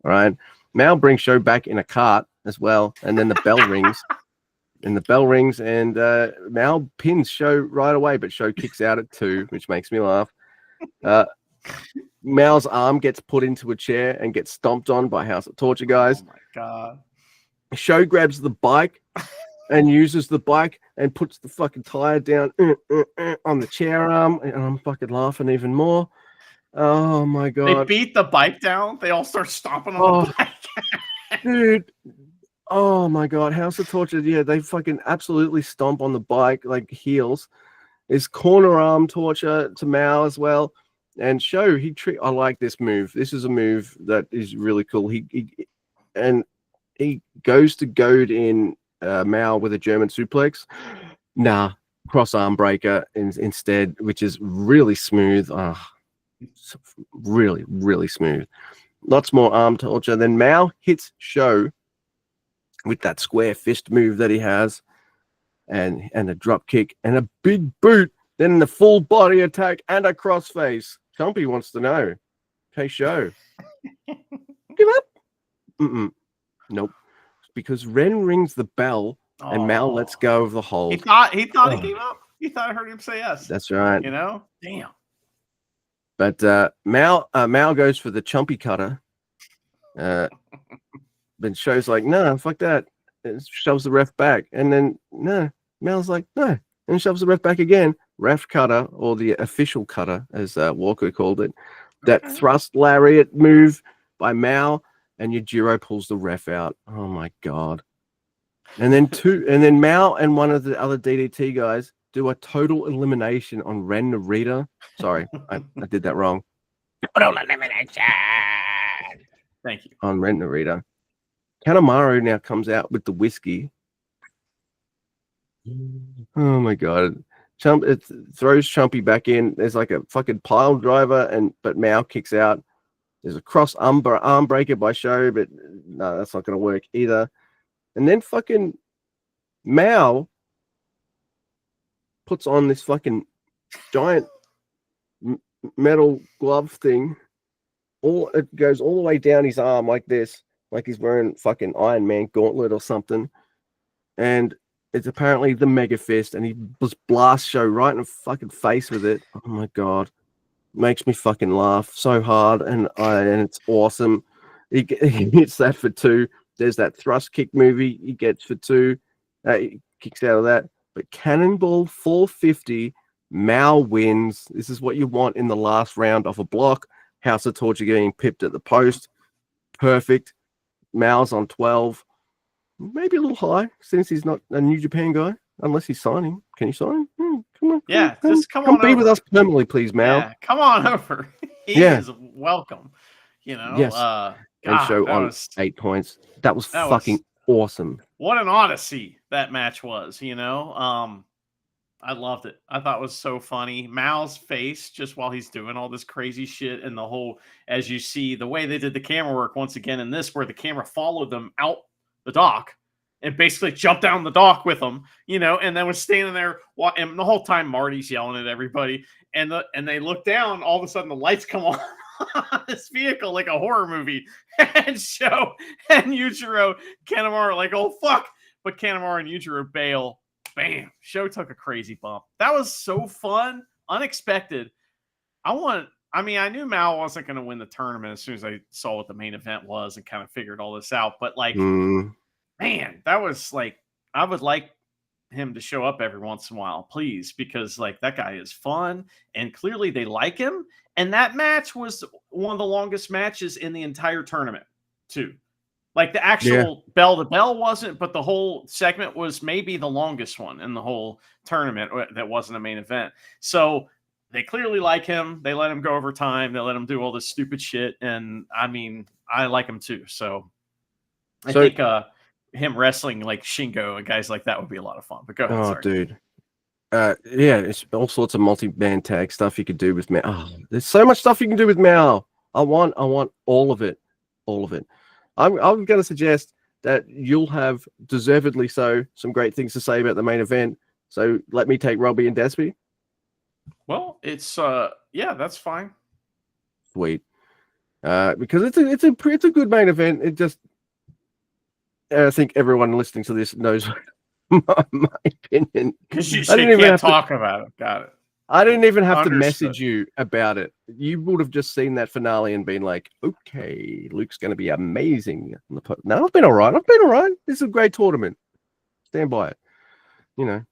All right. Mao brings Show back in a cart as well, and then the bell rings, and Mao pins Show right away, but Show kicks out at 2, which makes me laugh. Mao's arm gets put into a chair and gets stomped on by House of Torture guys. Oh my god! Show grabs the bike and uses the bike and puts the fucking tire down on the chair arm, and I'm fucking laughing even more. Oh my god! They beat the bike down. They all start stomping on the bike. Dude, oh my god, House of Torture, yeah, they fucking absolutely stomp on the bike like heels. There's corner arm torture to Mao as well. And Show, I like this move. This is a move that is really cool. He goes to goad in Mao with a German suplex. Nah, cross arm breaker instead, which is really smooth. Really, really smooth. Lots more arm torture. Then Mao hits Show with that square fist move that he has, and a drop kick and a big boot. Then the full body attack and a crossface. Chumpy wants to know, hey Show, give up? Nope. Because Ren rings the bell and Mao lets go of the hold. He thought he gave up. He thought I heard him say yes. That's right. You know, damn. But Mao goes for the chumpy cutter. But Show's like, no, fuck that. It shoves the ref back. And then, no, Mao's like, no. And shoves the ref back again. Ref cutter, or the official cutter, as Walker called it. That thrust lariat move by Mao, and Yujiro pulls the ref out. Oh, my God. And then Mao and one of the other DDT guys do a total elimination on Ren Narita. Sorry, I did that wrong. Total elimination. Thank you. On Ren Narita. Kanemaru now comes out with the whiskey. Oh my God. It throws Chumpy back in. There's like a fucking pile driver, but Mao kicks out. There's a cross arm breaker by Show, but no, that's not going to work either. And then fucking Mao puts on this fucking giant metal glove thing. It goes all the way down his arm like this, like he's wearing fucking Iron Man gauntlet or something. And it's apparently the Mega Fist, and he just blasts Show right in the fucking face with it. Oh my God. Makes me fucking laugh so hard, and it's awesome. He hits that for 2. There's that thrust kick movie he gets for 2. He kicks out of that. But Cannonball 450, Mao wins. This is what you want in the last round of a block. House of Torture getting pipped at the post. Perfect. Mao's on 12. Maybe a little high, since he's not a New Japan guy. Unless he's signing. Can you sign? Come on. Yeah, come on be over with us permanently, please, Mao. Yeah, come on over. He is welcome. You know. Yes. And God, Show on 8 points. That was fucking awesome. What an odyssey that match was, you know. I loved it. I thought it was so funny. Mao's face, just while he's doing all this crazy shit, and the whole, as you see, the way they did the camera work once again in this, where the camera followed them out the dock and basically jumped down the dock with them, you know, and then was standing there, and the whole time Marty's yelling at everybody, and they look down, all of a sudden the lights come on this vehicle like a horror movie, and Show and Yujiro, Kanemaru like, oh fuck, but Kanemaru and Yujiro bail. Bam! Show took a crazy bump. That was so fun, unexpected. I knew Mao wasn't going to win the tournament as soon as I saw what the main event was and kind of figured all this out. But like, man, that was like, I would like him to show up every once in a while, please, because like that guy is fun, and clearly they like him. And that match was one of the longest matches in the entire tournament, too. Like the actual bell to bell wasn't, but the whole segment was maybe the longest one in the whole tournament that wasn't a main event. So they clearly like him. They let him go over time. They let him do all this stupid shit. And I mean, I like him too. So I think him wrestling like Shingo and guys like that would be a lot of fun. But go ahead. Oh, dude. It's all sorts of multi-band tag stuff you could do with Mao. Oh, there's so much stuff you can do with Mao. I want all of it. All of it. I'm going to suggest that you'll have, deservedly so, some great things to say about the main event. So let me take Robbie and Despy. Well, it's that's fine. Sweet. Because it's a good main event. It just, I think everyone listening to this knows my opinion. Because you can't talk about it. Got it. I didn't even have to message you about it. You would have just seen that finale and been like, okay, Luke's going to be amazing. No, I've been all right. This is a great tournament. Stand by it. You know,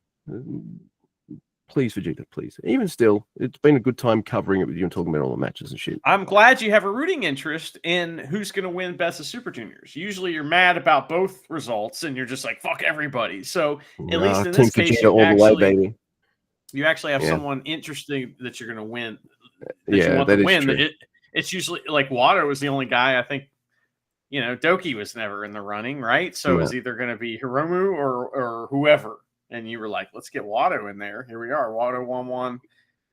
please, Vegeta, please. Even still, it's been a good time covering it with you and talking about all the matches and shit. I'm glad you have a rooting interest in who's going to win Best of Super Juniors. Usually you're mad about both results and you're just like, fuck everybody. So at least in this case, you actually have someone interesting that you're going to win. It's usually like Wado was the only guy, I think, you know, Doki was never in the running, right? So it was either going to be Hiromu or whoever. And you were like, let's get Wado in there. Here we are. Wado 1-1.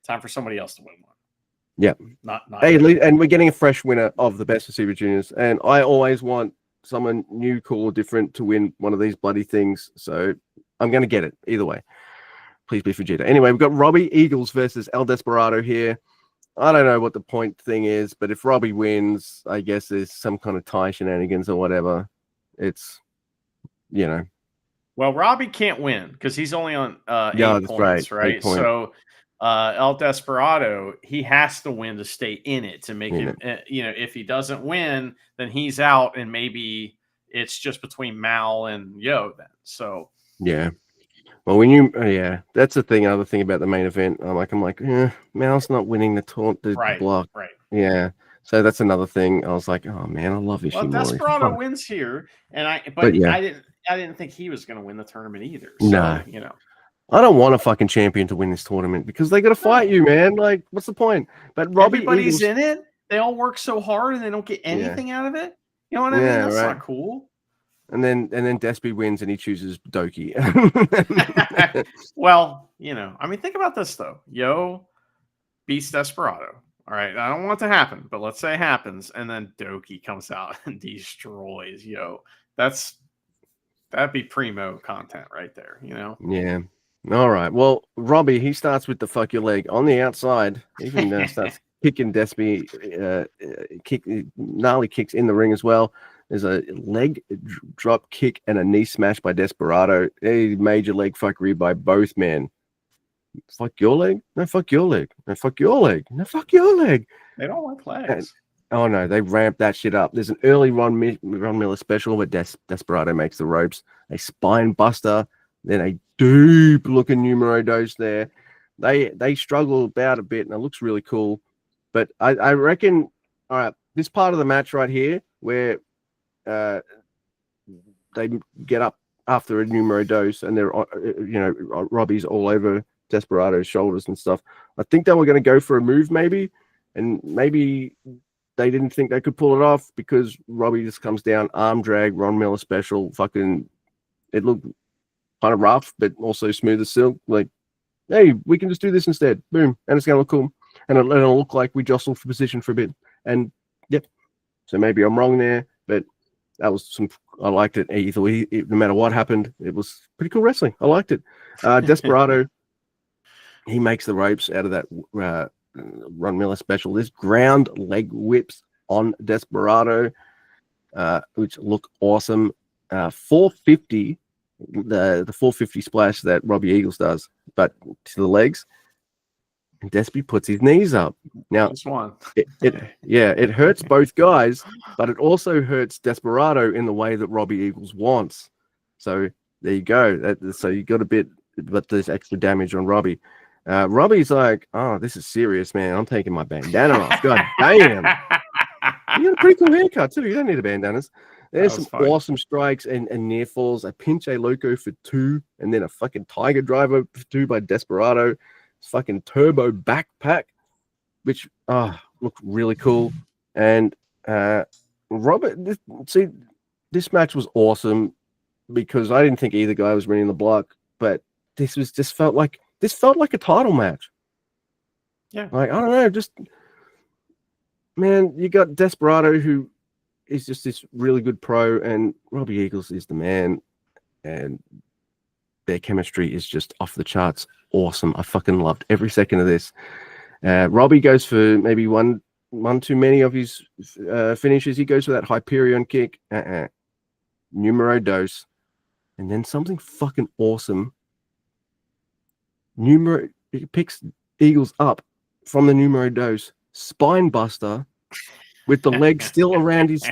Time for somebody else to win one. Yeah. Not hey, and we're getting a fresh winner of the Best of Super Juniors. And I always want someone new, cool, different to win one of these bloody things. So I'm going to get it either way. Please be Vegeta. Anyway, we've got Robbie Eagles versus El Desperado here. I don't know what the point thing is, but if Robbie wins, I guess there's some kind of tie shenanigans or whatever. It's, you know. Well, Robbie can't win because he's only on 8 points, right? 8 points. So El Desperado, he has to win to stay in it to make Yeah. it. If he doesn't win, then he's out, and maybe it's just between Mal and Yo. Then, so Yeah. Well, when you, that's the thing. Other thing about the main event, I'm like, Mal's not winning the block. right. Yeah. So that's another thing. I was like, oh man, I love Well, Ishimori. Desperado Fuck. wins here, and But yeah. I didn't think he was going to win the tournament either. So, No. I don't want a fucking champion to win this tournament because they got to fight you, man. Like, what's the point? But Robbie everybody's Eagles, in it. They all work so hard and they don't get anything out of it. You know what I mean? Yeah, That's right. not cool. and then Despy wins and he chooses Doki. Well, I mean, think about this though. Yo beats Desperado. All right, I don't want it to happen, but let's say it happens, and then Doki comes out and destroys Yo. That'd be primo content right there, Yeah. All right. Well, Robbie, he starts with the fuck your leg on the outside. Even starts kicking Despy, gnarly kicks in the ring as well. There's a leg drop kick and a knee smash by Desperado. A major leg fuckery by both men. Fuck your leg? No, fuck your leg. No, fuck your leg. No, fuck your leg. They don't like legs. Oh no, they ramped that shit up. There's an early Ron Miller special where Desperado makes the ropes, a spine buster, then a deep looking numero dos there. They struggle about a bit and it looks really cool. But I reckon, all right, this part of the match right here where they get up after a numero dos and they're Robbie's all over Desperado's shoulders and stuff. I think they were going to go for a move maybe, and maybe they didn't think they could pull it off because Robbie just comes down, arm drag, Ron Miller special, fucking, it looked kind of rough, but also smooth as silk. Like, hey, we can just do this instead. Boom. And it's going to look cool. And it'll look like we jostled for position for a bit. And yep. So maybe I'm wrong there, but that was I liked it either way. No matter what happened, it was pretty cool wrestling. I liked it. Desperado, he makes the ropes out of that Ron Miller special. There's ground leg whips on Desperado, which look awesome. 450, the 450 splash that Robbie Eagles does, but to the legs. And Despy puts his knees up. Now, it hurts both guys, but it also hurts Desperado in the way that Robbie Eagles wants. So there you go. So you got a bit, but there's extra damage on Robbie. Robbie's like, oh, this is serious, man. I'm taking my bandana off. God damn. You got a pretty cool haircut, too. You don't need a bandanas. There's some awesome strikes and near falls. A pinche loco for 2, and then a fucking tiger driver for 2 by Desperado. Fucking turbo backpack, which looked really cool. And Robert, this match was awesome because I didn't think either guy was winning the block, but this felt like a title match. Yeah. Like, I don't know, just, man, you got Desperado, who is just this really good pro, and Robbie Eagles is the man, and their chemistry is just off the charts. Awesome. I fucking loved every second of this. Robbie goes for maybe one too many of his finishes. He goes for that Hyperion kick. Numero dos. And then something fucking awesome. He picks Eagles up from the numero dos. Spine buster with the leg still around his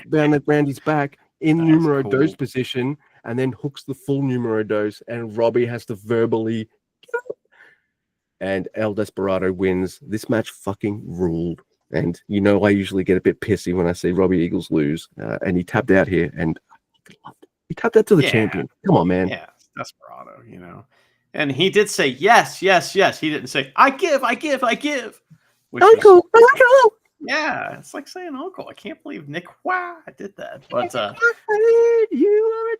back in numero dos position, and then hooks the full numero dos, and Robbie has to verbally, and El Desperado wins. This match fucking ruled. And I usually get a bit pissy when I see Robbie Eagles lose, and he tapped out here, and he tapped out to the champion. Come on, man. Yeah, Desperado, and he did say yes, yes, yes. He didn't say I give. Uncle. Yeah, it's like saying uncle. I can't believe Nick did that. But you are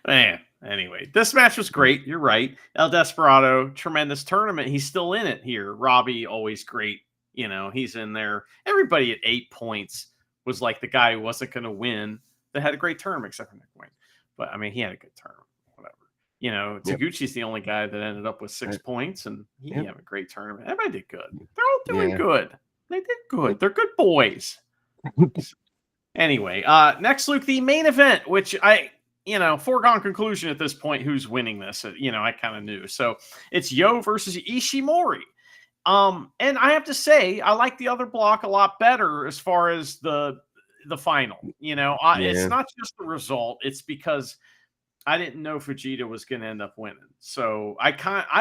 a man. Anyway, this match was great. You're right. El Desperado, tremendous tournament. He's still in it here. Robbie, always great. He's in there. Everybody at 8 points was like the guy who wasn't going to win. That had a great tournament, except for Nick Wayne. But I mean, he had a good tournament. Whatever. Taguchi's the only guy that ended up with 6 points, and he had a great tournament. Everybody did good. They're all doing good. They did good. They're good boys. Anyway, next, Luke, the main event, which foregone conclusion at this point who's winning this. I kind of knew. So it's Yo versus Ishimori. And I have to say, I like the other block a lot better as far as the final. It's not just the result; it's because I didn't know Fujita was going to end up winning. So I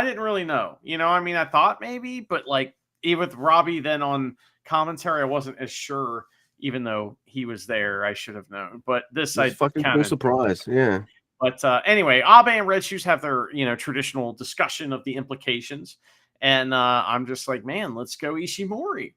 didn't really know. I thought maybe, but like even with Robbie then on commentary, I wasn't as sure. Even though he was there, I should have known. But this, I fucking cool surprise. Yeah. But anyway, Abe and Red Shoes have their traditional discussion of the implications, and I'm just like, man, let's go Ishimori.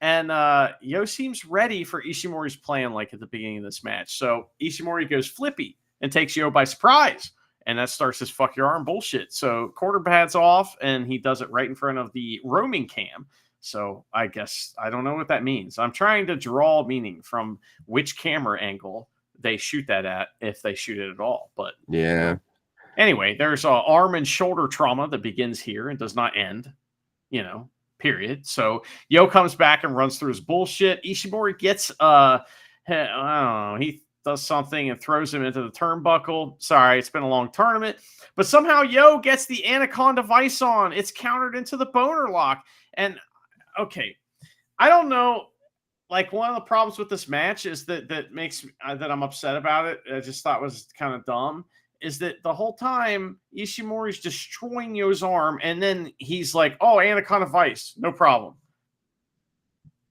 And Yo seems ready for Ishimori's plan, like at the beginning of this match. So Ishimori goes flippy and takes Yo by surprise, and that starts his fuck your arm bullshit. So quarter pads off, and he does it right in front of the roaming cam. So I guess I don't know what that means. I'm trying to draw meaning from which camera angle they shoot that at, if they shoot it at all. But yeah. Anyway, there's arm and shoulder trauma that begins here and does not end, period. So Yo comes back and runs through his bullshit. Ishimori gets, I don't know, he does something and throws him into the turnbuckle. Sorry, it's been a long tournament. But somehow Yo gets the Anaconda Vice on. It's countered into the boner lock. And okay, I don't know. Like, one of the problems with this match is that makes that I'm upset about it. I just thought was kind of dumb. Is that the whole time Ishimori's destroying Yo's arm, and then he's like, "Oh, Anaconda Vice, no problem."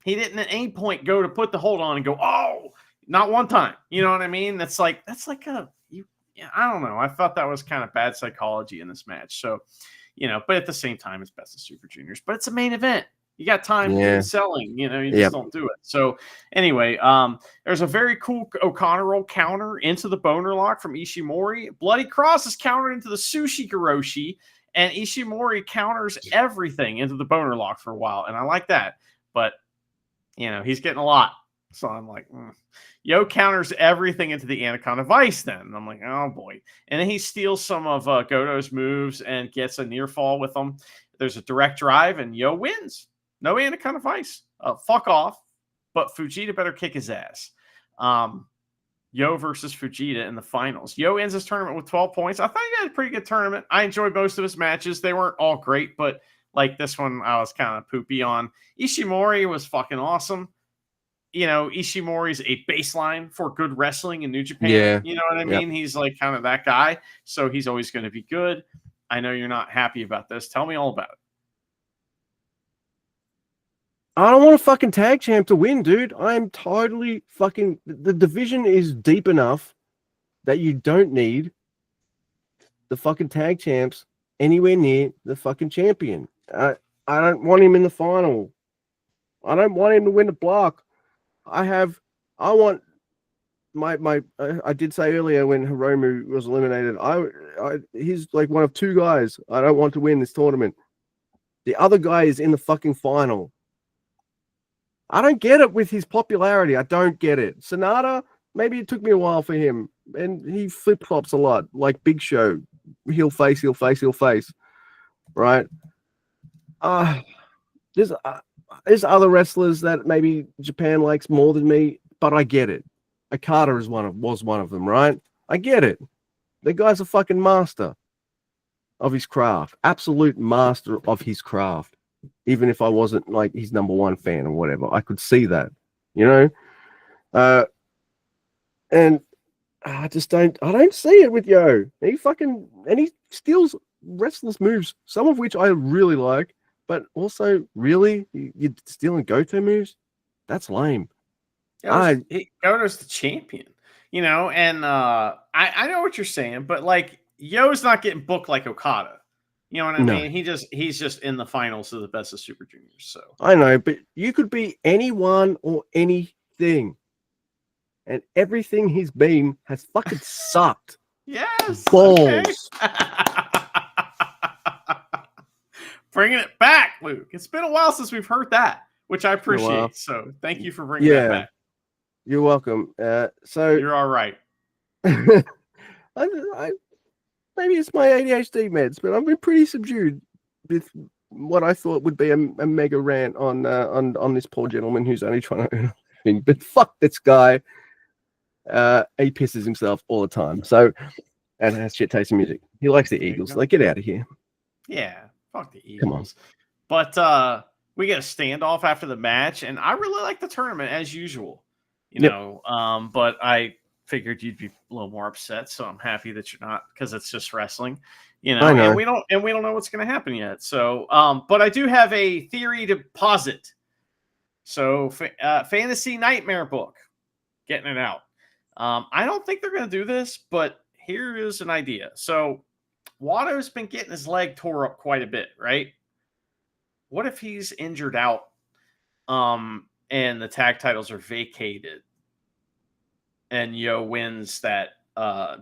He didn't at any point go to put the hold on and go, "Oh," not one time. You know what I mean? That's like I don't know. I thought that was kind of bad psychology in this match. So, but at the same time, it's Best of Super Juniors. But it's a main event. You got time to do selling, you just don't do it. So anyway, there's a very cool O'Connor roll counter into the boner lock from Ishimori. Bloody Cross is countered into the Sushi Giroshi, and Ishimori counters everything into the boner lock for a while. And I like that, but he's getting a lot. So I'm like, Yo counters everything into the Anaconda Vice then. And I'm like, oh boy. And then he steals some of Goto's moves and gets a near fall with them. There's a direct drive and Yo wins. No Anaconda Vice. Fuck off. But Fujita better kick his ass. Yo versus Fujita in the finals. Yo ends his tournament with 12 points. I thought he had a pretty good tournament. I enjoyed most of his matches. They weren't all great, but like this one, I was kind of poopy on. Ishimori was fucking awesome. Ishimori's a baseline for good wrestling in New Japan. Yeah. You know what I mean? He's like kind of that guy. So he's always going to be good. I know you're not happy about this. Tell me all about it. I don't want a fucking tag champ to win, dude. I'm totally fucking... The division is deep enough that you don't need the fucking tag champs anywhere near the fucking champion. I don't want him in the final. I don't want him to win the block. I did say earlier when Hiromu was eliminated, he's like one of two guys I don't want to win this tournament. The other guy is in the fucking final. I don't get it with his popularity. I don't get it. Sonata, maybe it took me a while for him, and he flip-flops a lot, like Big Show. He'll face. Right? There's other wrestlers that maybe Japan likes more than me, but I get it. Okada was one of them, right? I get it. The guy's a fucking master of his craft. Absolute master of his craft. Even if I wasn't like his number one fan or whatever, I could see that, and I don't see it with Yo. He steals wrestlers' moves, some of which I really like, but also really you're stealing Goto moves? That's lame. Goto's the champion, and I know what you're saying, but like Yo's not getting booked like Okada. You know what I mean? He's just in the finals of the Best of Super Juniors. So I know, but you could be anyone or anything, and everything he's been has fucking sucked. Yes, balls. Okay. Bringing it back, Luke. It's been a while since we've heard that, which I appreciate. So thank you for bringing that back. You're welcome. So you're all right. Maybe it's my ADHD meds, but I've been pretty subdued with what I thought would be a mega rant on this poor gentleman who's only trying to earn a living. But fuck this guy. He pisses himself all the time. So, and has shit tasting music. He likes the There you Eagles. go. Like, get out of here. Yeah, fuck the Come on. Eagles. But we get a standoff after the match, and I really like the tournament as usual. You Yep. know, but I figured you'd be a little more upset, so I'm happy that you're not, because it's just wrestling. You know, I know. and we don't know what's going to happen yet. So, but I do have a theory to posit. So, Fantasy Nightmare book, getting it out. I don't think they're going to do this, but here is an idea. So, Watto's been getting his leg tore up quite a bit, right? What if he's injured out, and the tag titles are vacated, and Yo wins that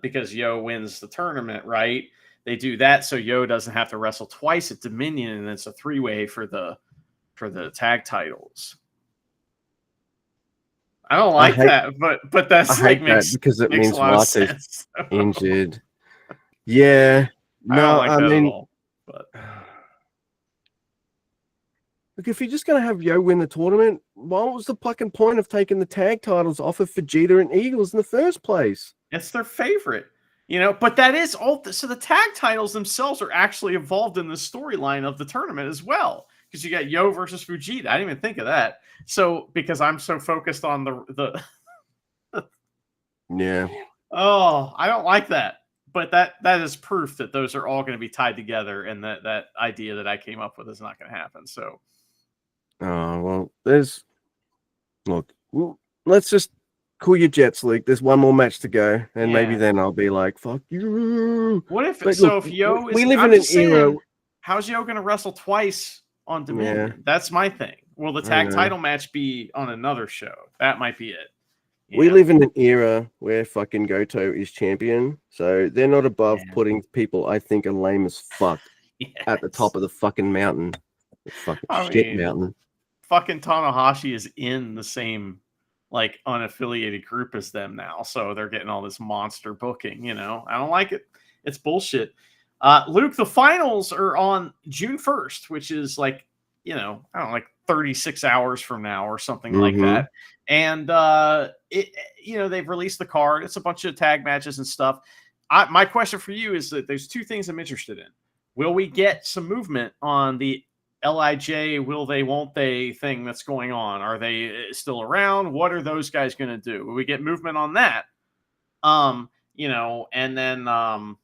because Yo wins the tournament, right? They do that so Yo doesn't have to wrestle twice at Dominion, and it's a 3-way for the tag titles. I don't like that, but that's I hate makes that because it makes means a lot of Watto's sense. injured. Yeah. I don't No, like I that mean, at all. But look, if you're just going to have Yo win the tournament, what was the fucking point of taking the tag titles off of Vegeta and Eagles in the first place? it's their favorite, you know. But that is all. So the tag titles themselves are actually involved in the storyline of the tournament as well, because you got Yo versus Fujita. I didn't even think of that. So because I'm so focused on the Yeah. oh, I don't like that. But that is proof that those are all going to be tied together, and that idea that I came up with is not going to happen. So, Oh, well, look, let's just cool your jets, Luke. There's one more match to go, and maybe Yeah. then I'll be like, fuck you. what if But so? look, If Yo is, we live I'm in an just saying, era. how's Yo going to wrestle twice on Dominion? Yeah. That's my thing. Will the I tag know. title match be on another show? That might be it. We Yeah. live in an era where fucking Goto is champion, so they're not above Yeah. putting people I think are lame as fuck at the Yes. top of the fucking mountain. The fucking I shit mean, mountain. Fucking Tanahashi is in the same like unaffiliated group as them now, so they're getting all this monster booking. You know, I don't like it. It's bullshit. Luke, the finals are on June 1st, which is like, you know, I don't know, like 36 hours from now or something like Mhm. that. And it, you know, they've released the card. It's a bunch of tag matches and stuff. My question for you is that there's two things I'm interested in. Will we get some movement on the LIJ will they won't they thing that's going on? Are they still around? What are those guys going to do? Will we get movement on that? You know, and then I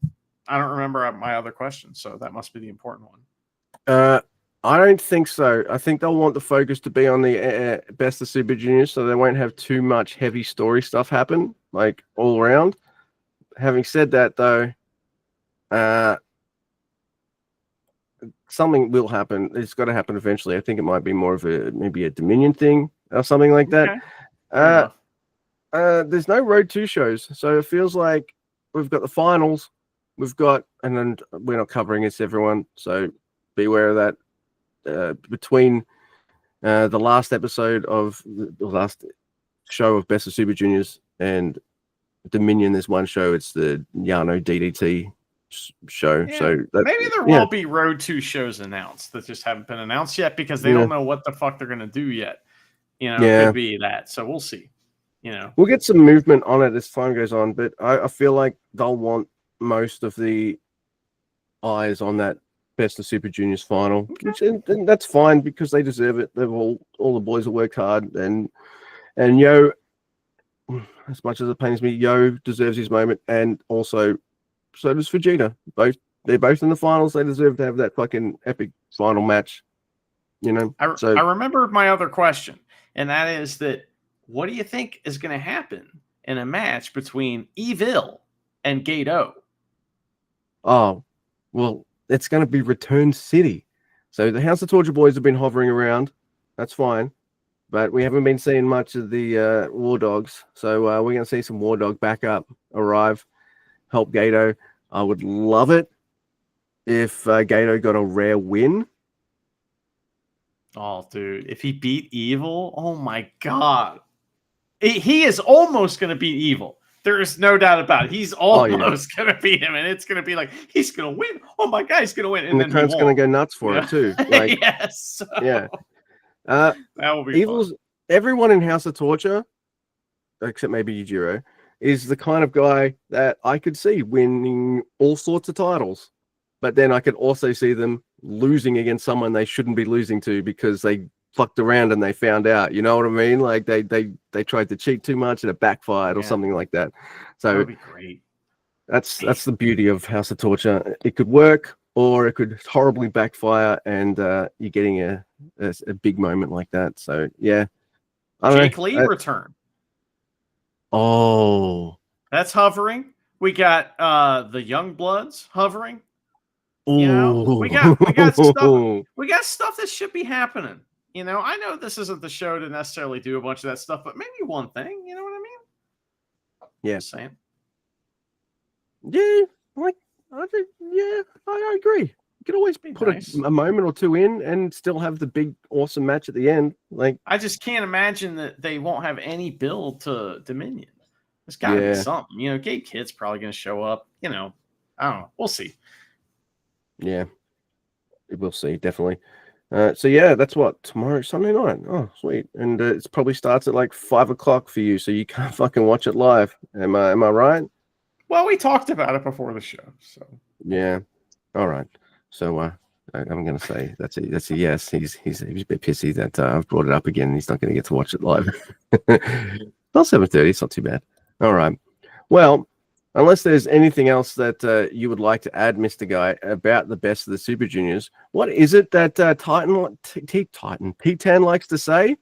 don't remember my other question, so that must be the important one. I don't think so. I think they'll want the focus to be on the Best of Super Juniors, so they won't have too much heavy story stuff happen, like all around. Having said that, though, something will happen. It's got to happen eventually. I think it might be more of maybe a Dominion thing or something like that. Okay. Fair enough. There's no Road 2 shows, so it feels like we've got the finals, we've got, and then we're not covering this, everyone, so beware of that. Between the last episode of the last show of Best of Super Juniors and Dominion, there's one show. It's the Yano DDT show. Yeah, so maybe there will be Road 2 shows announced that just haven't been announced yet because they don't know what the fuck they're gonna do yet. You know, it could be that. So we'll see. You know, we'll get some movement on it as time goes on, but I feel like they'll want most of the eyes on that Best of Super Juniors final, which and that's fine because they deserve it. They've all the boys have worked hard, and Yo, as much as it pains me, Yo deserves his moment, and also so does Vegeta. They're both in the finals. They deserve to have that fucking epic final match. You know. I remember my other question, and that is that what do you think is going to happen in a match between Evil and Gato? Oh, well, it's going to be Return City. So the House of Torture Boys have been hovering around. That's fine. But we haven't been seeing much of the War Dogs. So we're going to see some War Dog backup arrive, help Gato. I would love it if Gato got a rare win. Oh, dude, if he beat Evil, oh my God. He is almost going to beat Evil. There is no doubt about it. He's almost going to beat him, and it's going to be like, he's going to win. Oh my God, he's going to win. And the crowd's going to go nuts for it too. Like, yes. Yeah. That will be Evil's fun. Everyone in House of Torture, except maybe Yujiro, is the kind of guy that I could see winning all sorts of titles, but then I could also see them losing against someone they shouldn't be losing to because they fucked around and they found out. You know what I mean? Like they tried to cheat too much and it backfired or Yeah. something like that. That So would be great. that's the beauty of House of Torture. It could work or it could horribly backfire, and you're getting a big moment like that. So yeah, I don't Jake know. Lee return. Oh, That's hovering. We got the Young Bloods hovering. you You know, we got stuff. We got stuff that should be happening. You know, I know this isn't the show to necessarily do a bunch of that stuff, but maybe one thing. You know what I mean? Yeah. Just saying. Yeah, like I agree. You can always Be put nice. a moment or two in and still have the big awesome match at the end. Like I just can't imagine that they won't have any build to Dominion. There's got to be something. You know, Gabe Kidd's probably going to show up. You know, I don't know. We'll see. yeah, we'll see definitely. So yeah, that's what tomorrow, Sunday night. Oh, sweet, and it probably starts at like 5 o'clock for you, so you can't fucking watch it live. Am I right? Well, we talked about it before the show, so Yeah. All right. So I'm going to say that's a yes. He's a bit pissy that I've brought it up again. And he's not going to get to watch it live. Well, 7:30. It's not too bad. All right. Well, unless there's anything else that you would like to add, Mr. Guy, about the best of the Super Juniors, what is it that Titan T-Tan likes to say?